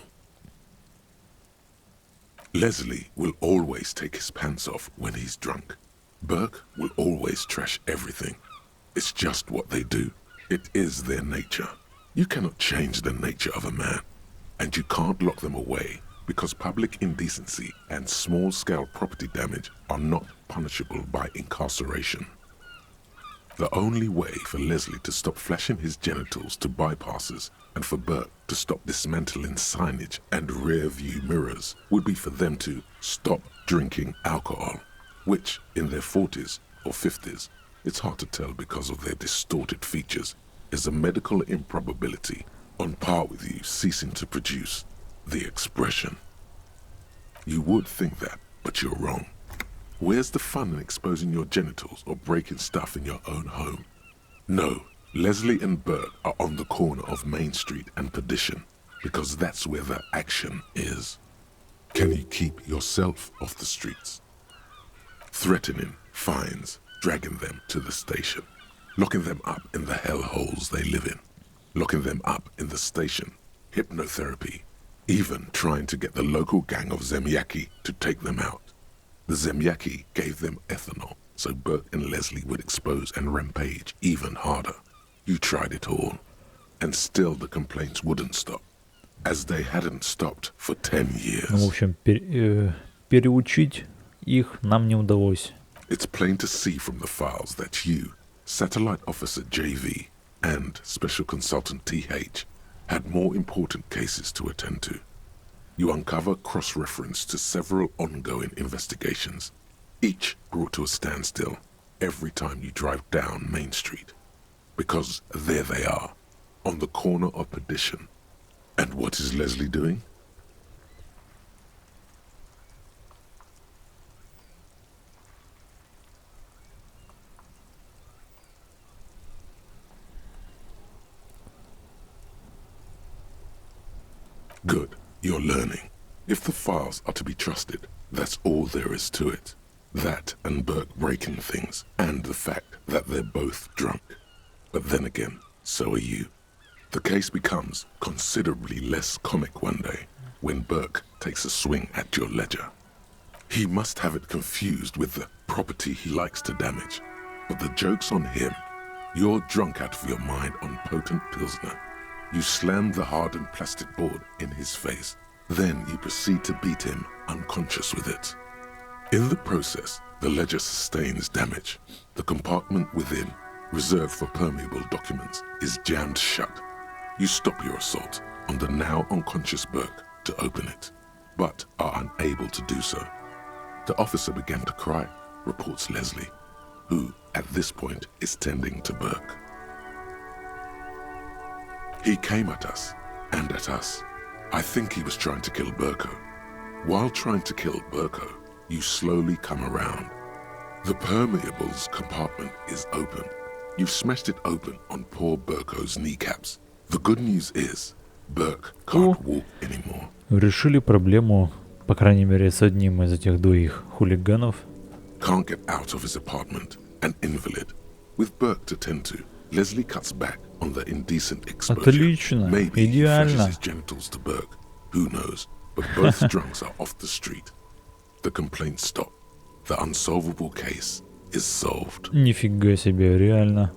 Leslie will always take his pants off when he's drunk. Burke will always trash everything. It's just what they do. It is their nature. You cannot change the nature of a man, and you can't lock them away because public indecency and small-scale property damage are not punishable by incarceration. The only way for Leslie to stop flashing his genitals to bypassers and for Burke to stop dismantling signage and rear-view mirrors would be for them to stop drinking alcohol, which, in their 40s or 50s, it's hard to tell because of their distorted features, is a medical improbability on par with you ceasing to produce the expression. You would think that, but you're wrong. Where's the fun in exposing your genitals or breaking stuff in your own home? No, Leslie and Burke are on the corner of Main Street and Perdition, because that's where the action is. Can you keep yourself off the streets? Threatening fines, dragging them to the station, locking them up in the hellholes they live in, locking them up in the station, hypnotherapy, even trying to get the local gang of Zemyaki to take them out. The Zemyaki gave them ethanol, so Burke and Leslie would expose and rampage even harder. You tried it all, and still the complaints wouldn't stop, as they hadn't stopped for 10 years. Ну, в общем, переучить их нам не удалось. It's plain to see from the files that you, Satellite Officer JV, and Special Consultant TH had more important cases to attend to. You uncover cross-reference to several ongoing investigations, each brought to a standstill every time you drive down Main Street. Because there they are, on the corner of Perdition. And what is Leslie doing? Good, you're learning. If the files are to be trusted, that's all there is to it. That and Burke breaking things, and the fact that they're both drunk. But then again, so are you. The case becomes considerably less comic one day when Burke takes a swing at your ledger. He must have it confused with the property he likes to damage. But the joke's on him. You're drunk out of your mind on potent Pilsner. You slam the hardened plastic board in his face. Then you proceed to beat him unconscious with it. In the process, the ledger sustains damage. The compartment within, reserved for permeable documents, is jammed shut. You stop your assault on the now unconscious Burke to open it, but are unable to do so. The officer began to cry, reports Leslie, who, at this point, is tending to Burke. He came at us, and at us. I think he was trying to kill Burko. While trying to kill Burko, you slowly come around. The permeables compartment is open. You've smashed it open on poor Burko's kneecaps. The good news is, Burke can't walk anymore. Решили проблему, по крайней мере, с одним из этих двоих хулиганов. Can't get out of his apartment, an invalid. With Burke to tend to, Leslie cuts back on the indecent exposure. Отлично, Maybe he идеально. flashes his genitals to Burke. Who knows? But both drunks are off the street. The complaints stop. The unsolvable case is solved. Нифига себе, реально.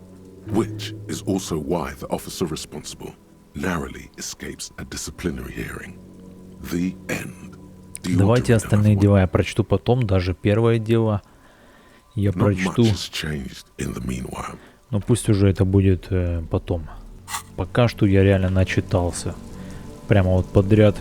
Which is also why the officer responsible narrowly escapes a disciplinary hearing. The end. Do you want to Давайте read остальные another one? дела я прочту потом, даже первое дело я Not прочту, much has changed in the meanwhile. но пусть уже это будет потом. Пока что я реально начитался. Прямо вот подряд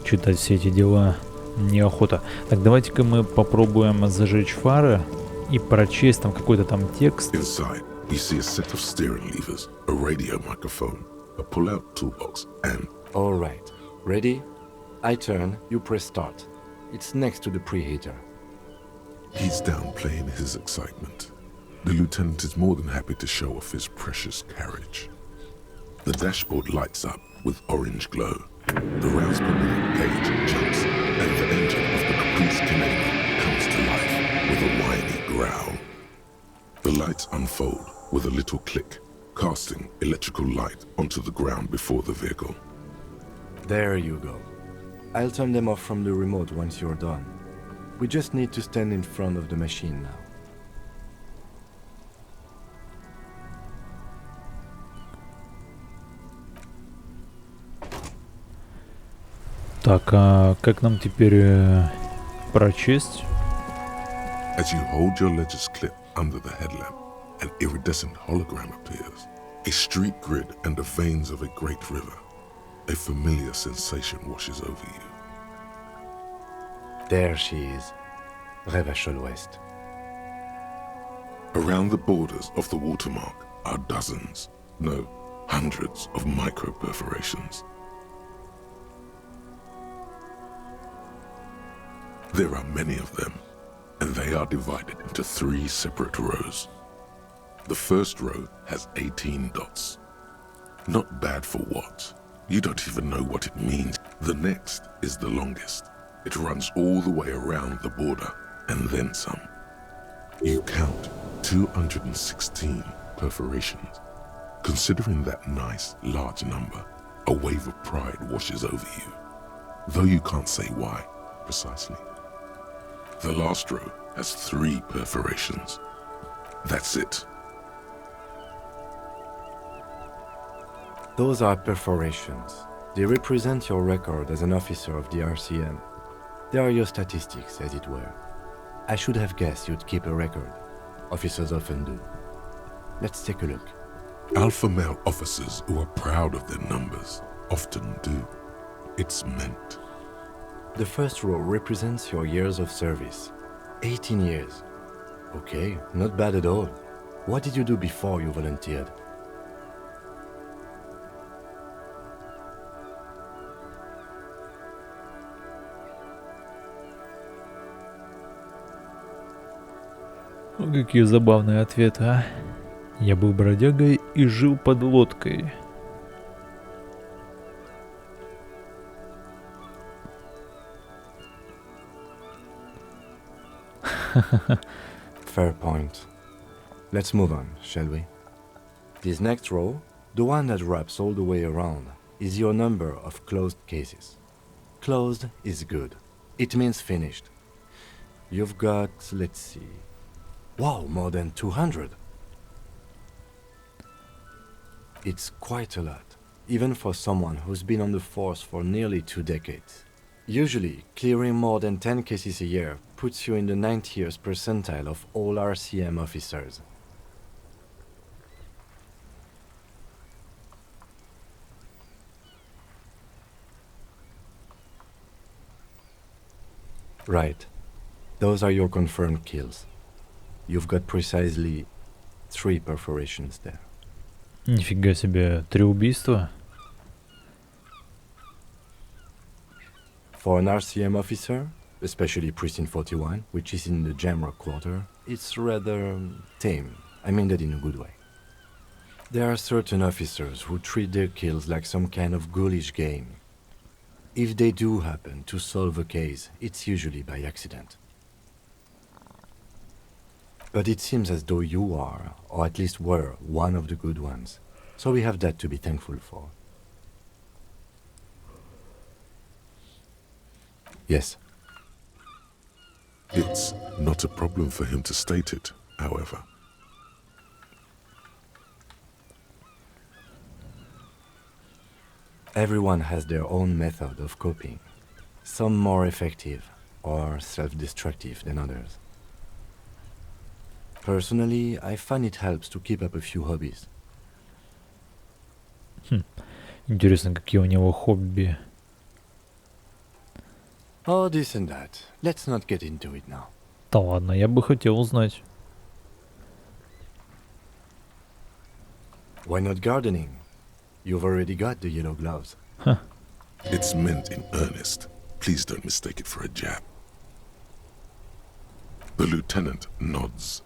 читать все эти дела неохота. Так, давайте-ка мы попробуем зажечь фары и прочесть там какой-то там текст. Inside, you see a set of steering levers, a radio microphone, a pull-out toolbox, and All right. Ready? I turn, you press start. It's next to the preheater. he's downplaying his excitement. The lieutenant is more than happy to show off his precious carriage. The dashboard lights up with orange glow. The rounds per minute gauge jumps, and the engine of the Caprice Canadian comes to life with a whiny growl. The lights unfold with a little click, casting electrical light onto the ground before the vehicle. There you go. I'll turn them off from the remote once you're done. We just need to stand in front of the machine now. Так, а как нам теперь прочесть? As you hold your ledger's clip under the headlamp, an iridescent hologram appears. A street grid and the veins of a great river. A familiar sensation washes over you. There she is, Revachol West. Around the borders of the watermark are dozens, no, hundreds of micro perforations. There are many of them, and they are divided into 3 separate rows. The first row has 18 dots. Not bad for what? You don't even know what it means. The next is the longest. It runs all the way around the border, and then some. You count 216 perforations. Considering that nice, large number, a wave of pride washes over you, though you can't say why, precisely. The last row has 3 perforations. That's it. Those are perforations. They represent your record as an officer of the RCM. They are your statistics, as it were. I should have guessed you'd keep a record. Officers often do. Let's take a look. Alpha male officers who are proud of their numbers often do. It's meant. The first row represents your years of service. 18 years. Okay, not bad at all. What did you do before you volunteered? Ну, какие забавные ответы, а? Я был бродягой и жил под лодкой. Fair point. Let's move on, shall we? This next row, the one that wraps all the way around, is your number of closed cases. Closed is good. It means finished. You've got, let's see... Wow, more than 200! It's quite a lot, even for someone who's been on the force for nearly 2 decades. Usually, clearing more than 10 cases a year puts you in the 90th percentile of all RCM officers. Right. Those are your confirmed kills. You've got precisely 3 perforations there. Нифига себе, 3 убийства? For an RCM officer, especially Precinct 41, which is in the Jamrock quarter, it's rather tame. I mean that in a good way. There are certain officers who treat their kills like some kind of ghoulish game. If they do happen to solve a case, it's usually by accident. But it seems as though you are, or at least were, one of the good ones. So we have that to be thankful for. Yes. It's not a problem for him to state it, however. Everyone has their own method of coping. Some more effective or self-destructive than others. Personally, I find it helps to keep up a few hobbies. Интересно, какие у него хобби. Oh, this and that. Let's not get into it now. Да ладно, я бы хотел узнать. Why not gardening? You've already got the yellow gloves. It's meant in earnest. Please don't mistake it for a jab. The lieutenant nods.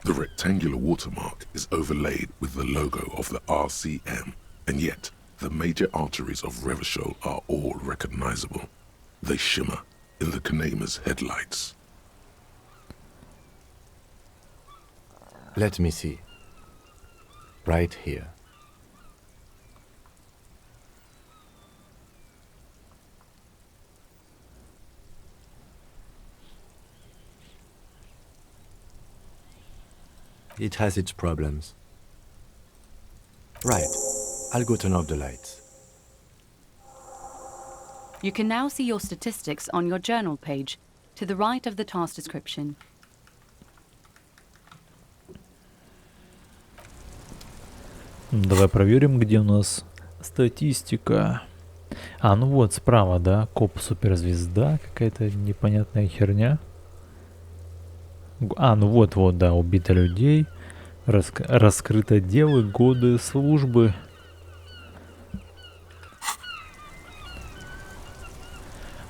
The rectangular watermark is overlaid with the logo of the RCM, and yet the major arteries of Revachol are all recognizable. They shimmer in the Kanema's headlights. Let me see. Right here. It has its problems. Right. I'll go turn off the lights. You can now see your statistics on your journal page, to the right of the task description. Давай проверим, где у нас статистика. А, ну вот, справа, да, коп суперзвезда, какая-то непонятная херня. А, ну вот, да, убито людей, раскрыто дело, годы службы.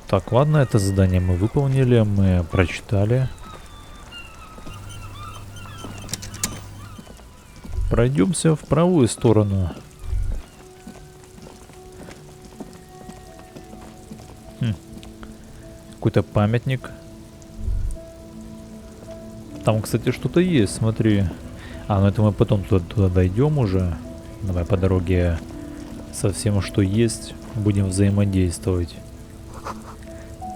Так, ладно, это задание мы выполнили, мы прочитали. Пройдемся в правую сторону. Какой-то памятник. Там, кстати, что-то есть, смотри. А, ну это мы потом туда дойдем уже. Давай по дороге со всем, что есть, будем взаимодействовать.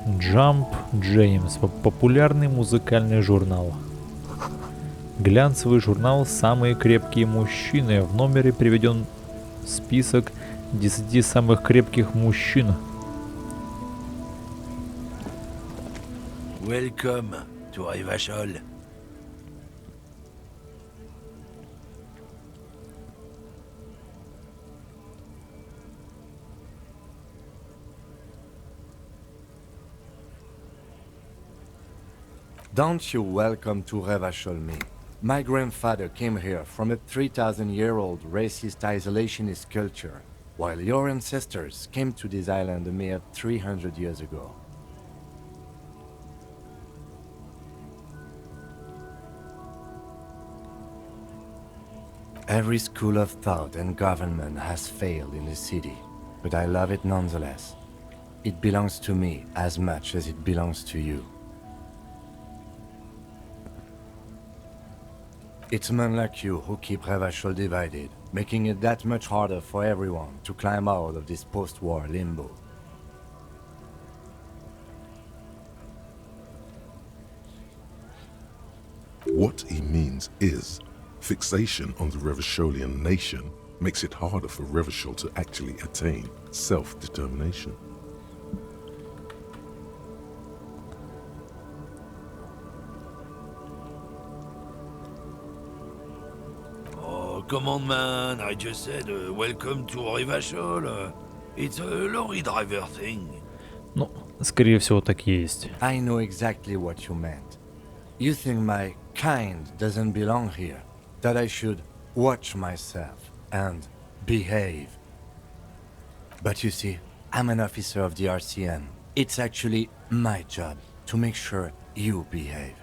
Jump James. Популярный музыкальный журнал. Глянцевый журнал «Самые крепкие мужчины». В номере приведен список 10 самых крепких мужчин. Welcome to Rivachol. Don't you welcome to Revachol me. My grandfather came here from a 3,000-year-old racist isolationist culture, while your ancestors came to this island a mere 300 years ago. Every school of thought and government has failed in the city, but I love it nonetheless. It belongs to me as much as it belongs to you. It's men like you who keep Revachol divided, making it that much harder for everyone to climb out of this post-war limbo. What he means is, fixation on the Revacholian nation makes it harder for Revachol to actually attain self-determination. Come on, man, I just said welcome to Rivachol. It's a lorry driver thing. Ну, скорее всего, так и есть. I know exactly what you meant. You think my kind doesn't belong here, that I should watch myself and behave. But you see, I'm an officer of the RCM. It's actually my job to make sure you behave.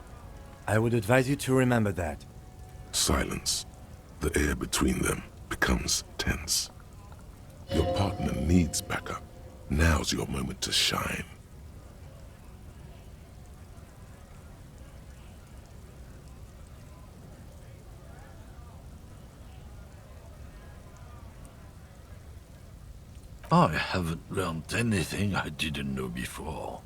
I would advise you to remember that. Silence. The air between them becomes tense. Your partner needs backup. Now's your moment to shine. I haven't learned anything I didn't know before.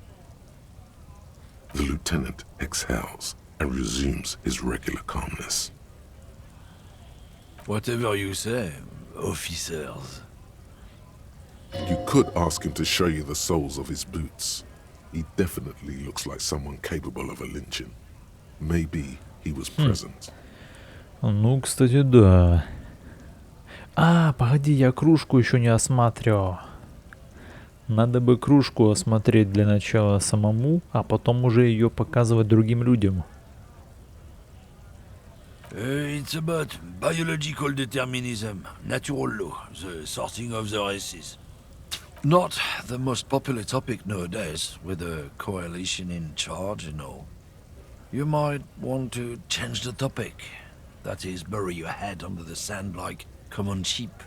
The lieutenant exhales and resumes his regular calmness. Whatever you say, officers. You could ask him to show you the soles of his boots. He definitely looks like someone capable of a lynching. Maybe he was present. Ну, кстати, да. А, погоди, я кружку еще не осматривал. Надо бы кружку осмотреть для начала самому, а потом уже ее показывать другим людям. It's about biological determinism, natural law, the sorting of the races. Not the most popular topic nowadays, with a coalition in charge and all. You might want to change the topic. That is, bury your head under the sand like common sheep.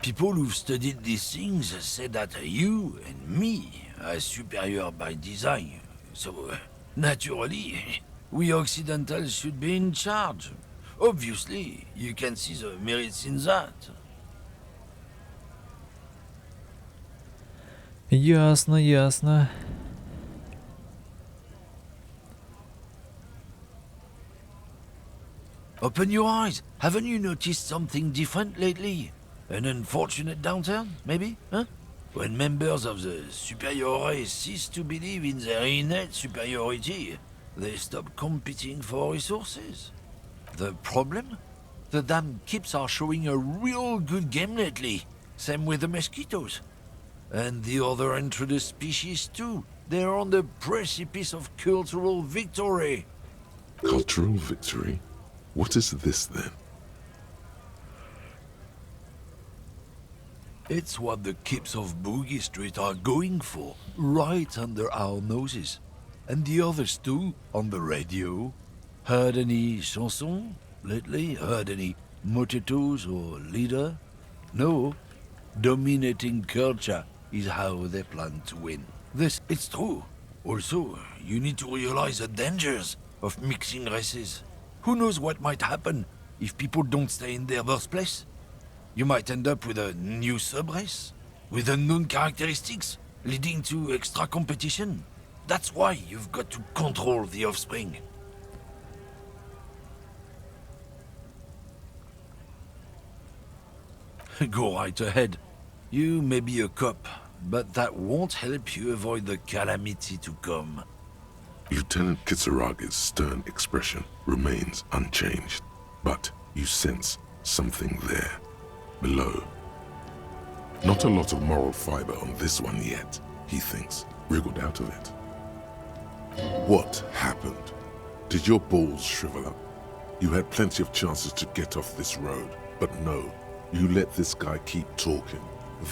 People who've studied these things say that you and me are superior by design. So, naturally, we Occidentals should be in charge. Obviously, you can see the merits in that. Ясно, ясно. Open your eyes. Haven't you noticed something different lately? An unfortunate downturn, maybe? Huh? When members of the superior race cease to believe in their innate superiority, they stop competing for resources. The problem? The damn kips are showing a real good game lately. Same with the mosquitoes. And the other introduced species too. They're on the precipice of cultural victory. Cultural victory? What is this then? It's what the kips of Boogie Street are going for, right under our noses. And the others too, on the radio. Heard any chansons lately? Heard any motetos or leader? No. Dominating culture is how they plan to win. This, it's true. Also, you need to realize the dangers of mixing races. Who knows what might happen if people don't stay in their birthplace? You might end up with a new sub-race, with unknown characteristics, leading to extra competition. That's why you've got to control the offspring. Go right ahead. You may be a cop, but that won't help you avoid the calamity to come. Lieutenant Kisaragi's stern expression remains unchanged, but you sense something there, below. Not a lot of moral fiber on this one yet, he thinks, wriggled out of it. What happened? Did your balls shrivel up? You had plenty of chances to get off this road, but no, you let this guy keep talking.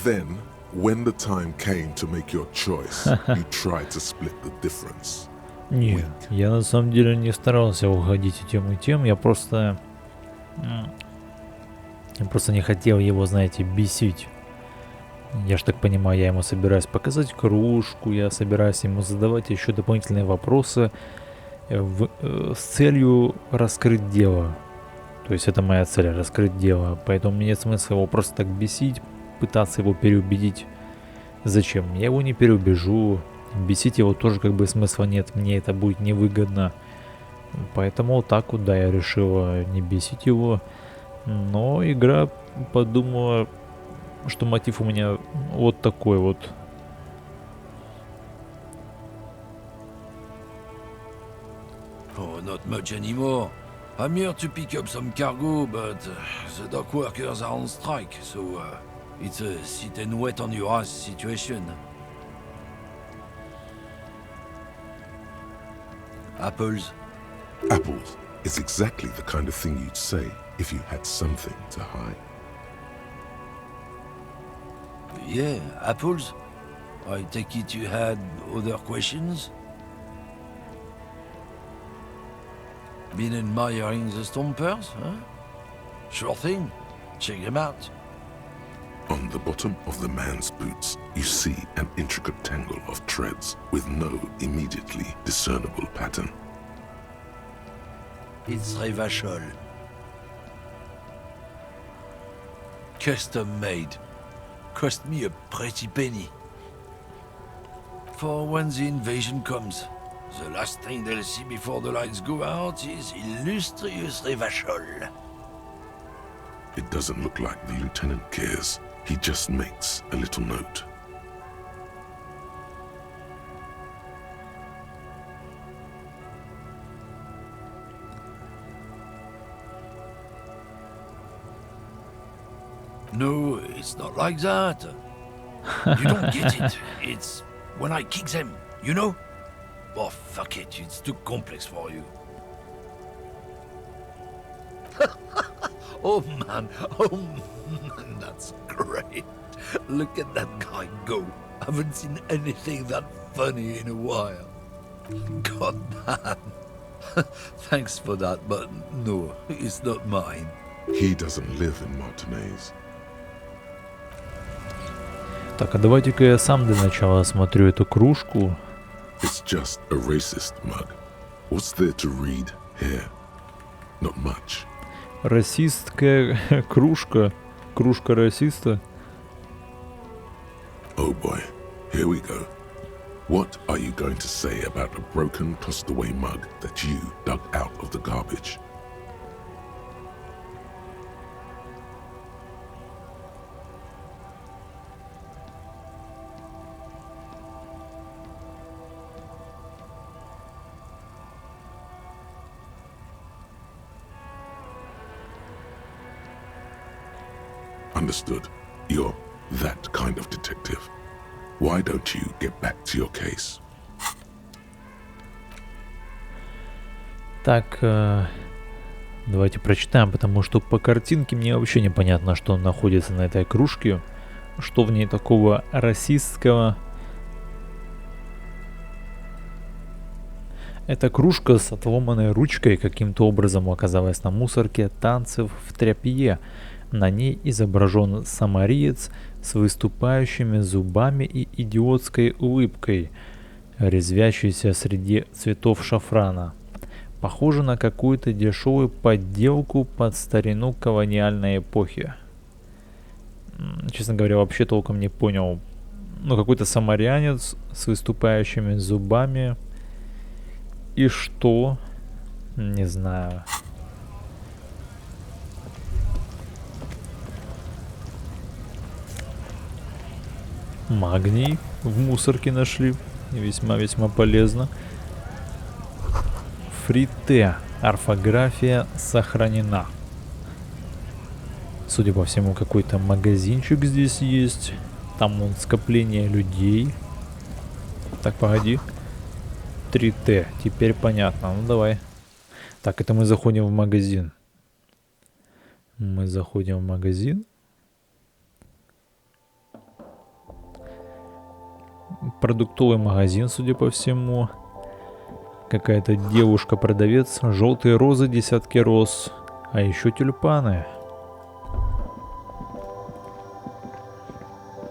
Then, when the time came to make your choice, you tried to split the difference. Не, я на самом деле не старался уходить и тем, я просто не хотел его, знаете, бесить. Я ж так понимаю, я ему собираюсь показать кружку, я собираюсь ему задавать еще дополнительные вопросы с целью раскрыть дело. То есть это моя цель, раскрыть дело. Поэтому мне нет смысла его просто так бесить, пытаться его переубедить. Зачем? Я его не переубежу. Бесить его тоже как бы смысла нет, мне это будет невыгодно. Поэтому вот так вот, да, я решил не бесить его. Но игра подумала, что мотив у меня вот такой вот. Oh, not much anymore. I'm here to pick up some cargo, but the dock workers are on strike, so it's a sit and wait on your ass situation. Apples. Apples is exactly the kind of thing you'd say if you had something to hide. Yeah, apples. I take it you had other questions? Been admiring the Stompers, huh? Sure thing. Check them out. On the bottom of the man's boots, you see an intricate tangle of treads with no immediately discernible pattern. It's Revachol. Custom made. Cost me a pretty penny. For when the invasion comes, the last thing they'll see before the lights go out is illustrious Revachol. It doesn't look like the lieutenant cares. He just makes a little note. No, it's not like that. You don't get it. It's when I kick them, you know? Oh, fuck it. It's too complex for you. Oh, man. That's great. Look at that guy go. Haven't seen anything that funny in a while. God damn. Thanks for that, but no, it's not mine. He doesn't live in Martinez. Так, а давайте-ка я сам для начала осмотрю эту кружку. It's just a racist mug. What's there to read here? Not much. Расистская кружка. Кружка расиста. Oh boy, here we go. What are you going to say about a broken, tossed away mug that you dug out of the garbage? Understood. You're that kind of detective. Why don't you get back to your case? Так, давайте прочитаем, потому что по картинке мне вообще непонятно, что находится на этой кружке, что в ней такого расистского. Эта кружка с отломанной ручкой каким-то образом оказалась на мусорке танцев в тряпье. На ней изображен самариец с выступающими зубами и идиотской улыбкой, резвящийся среди цветов шафрана. Похоже на какую-то дешевую подделку под старину колониальной эпохи. Честно говоря, вообще толком не понял. Ну, какой-то самарянец с выступающими зубами. И что? Не знаю. Магний в мусорке нашли. Весьма-весьма полезно. Фрите. Орфография сохранена. Судя по всему, какой-то магазинчик здесь есть. Там вон скопление людей. Так, погоди. 3Т. Теперь понятно. Ну, давай. Так, это мы заходим в магазин. Мы заходим в магазин. Продуктовый магазин, судя по всему. Какая-то девушка-продавец. Желтые розы, десятки роз. А еще тюльпаны.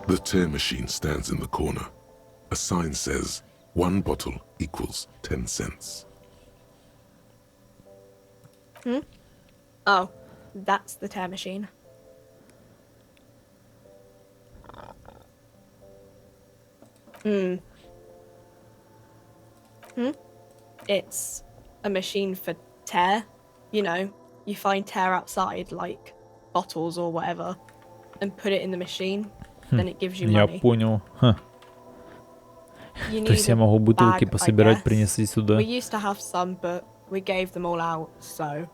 The tear machine stands in the corner. A sign says, 1 bottle equals 10 cents. Oh, that's the tear machine. It's a machine for tear. You know, you find tear outside, like bottles or whatever, and put it in the machine, then it gives you Я money. понял. Ха. You То есть need я a могу бутылки bag, I пособирать, guess. принести сюда. We used to have some, but we gave them all out, so...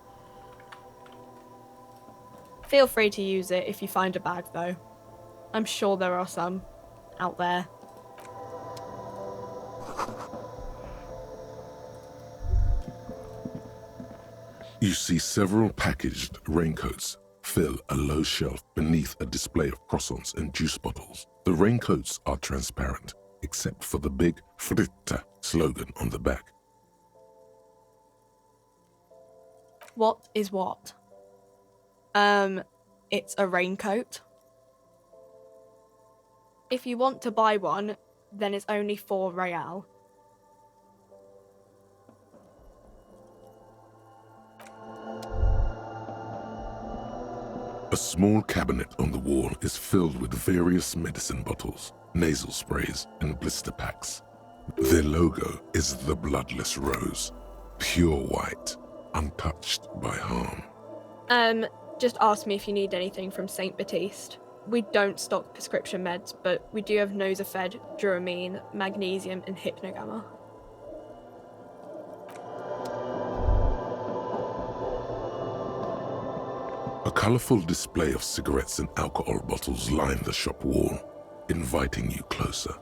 Feel free to use it if you find a bag, though. I'm sure there are some out there. You see several packaged raincoats fill a low shelf beneath a display of croissants and juice bottles. The raincoats are transparent, except for the big Fritta slogan on the back. What is what? It's a raincoat. If you want to buy one, then it's only 4 real. A small cabinet on the wall is filled with various medicine bottles, nasal sprays, and blister packs. Their logo is the bloodless rose, pure white, untouched by harm. Just ask me if you need anything from St. Baptiste. We don't stock prescription meds, but we do have Nosafed, Dramamine, magnesium, and Hypnogamma. A colourful display of cigarettes and alcohol bottles line the shop wall, inviting you closer.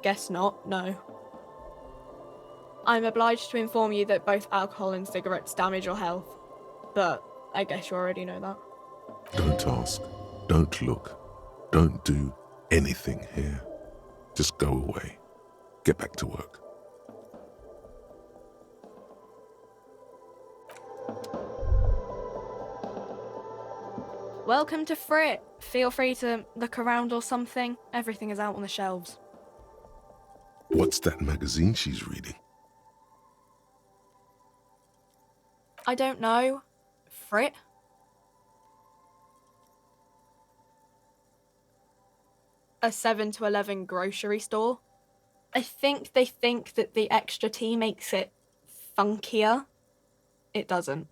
Guess not, no. I'm obliged to inform you that both alcohol and cigarettes damage your health, but I guess you already know that. Don't ask, don't look, don't do anything here. Just go away. Get back to work. Welcome to Frit. Feel free to look around or something. Everything is out on the shelves. What's that magazine she's reading? I don't know. Frit? A 7 to 11 grocery store. I think they think that the extra T makes it funkier. It doesn't.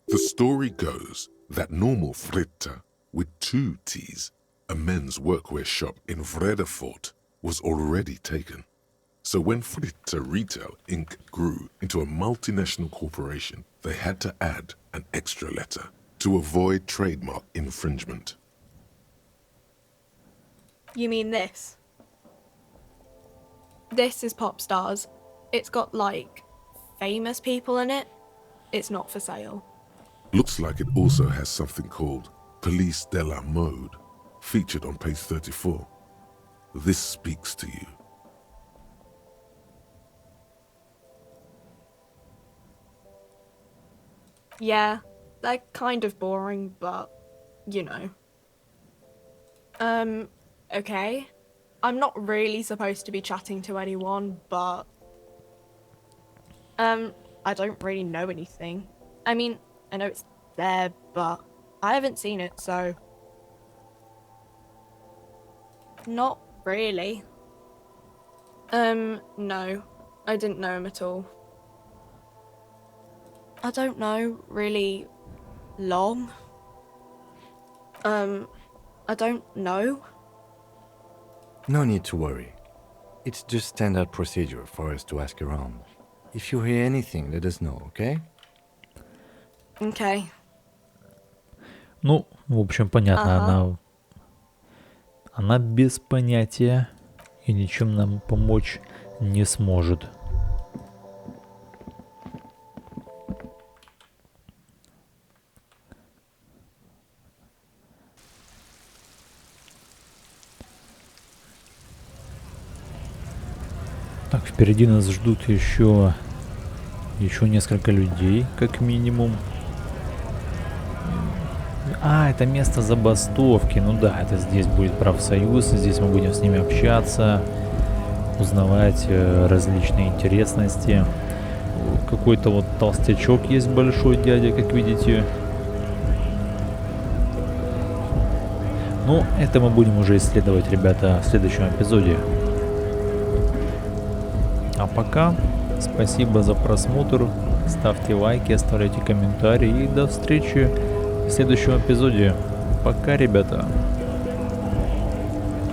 The story goes that normal Fritta with 2 T's, a men's workwear shop in Vredefort, was already taken. So when Furita Retail Inc. grew into a multinational corporation, they had to add an extra letter to avoid trademark infringement. You mean this? This is Pop Stars. It's got, like, famous people in it. It's not for sale. Looks like it also has something called Police de la Mode, featured on page 34. This speaks to you. Yeah, they're kind of boring, but, you know. Okay. I'm not really supposed to be chatting to anyone, but... I don't really know anything. I mean, I know it's there, but I haven't seen it, so... Not really. No. I didn't know him at all. I don't know, really long. I don't know. No need to worry. It's just standard procedure for us to ask around. If you hear anything, let us know, okay? Okay. Ну, в общем, понятно, она без понятия и ничем нам помочь не сможет. Так, впереди нас ждут еще несколько людей, как минимум. Это место забастовки. Ну да, это здесь будет профсоюз, здесь мы будем с ними общаться, узнавать различные интересности. Какой-то вот толстячок есть большой дядя, как видите. Ну, это мы будем уже исследовать, ребята, в следующем эпизоде. А пока, спасибо за просмотр, ставьте лайки, оставляйте комментарии и до встречи в следующем эпизоде. Пока, ребята.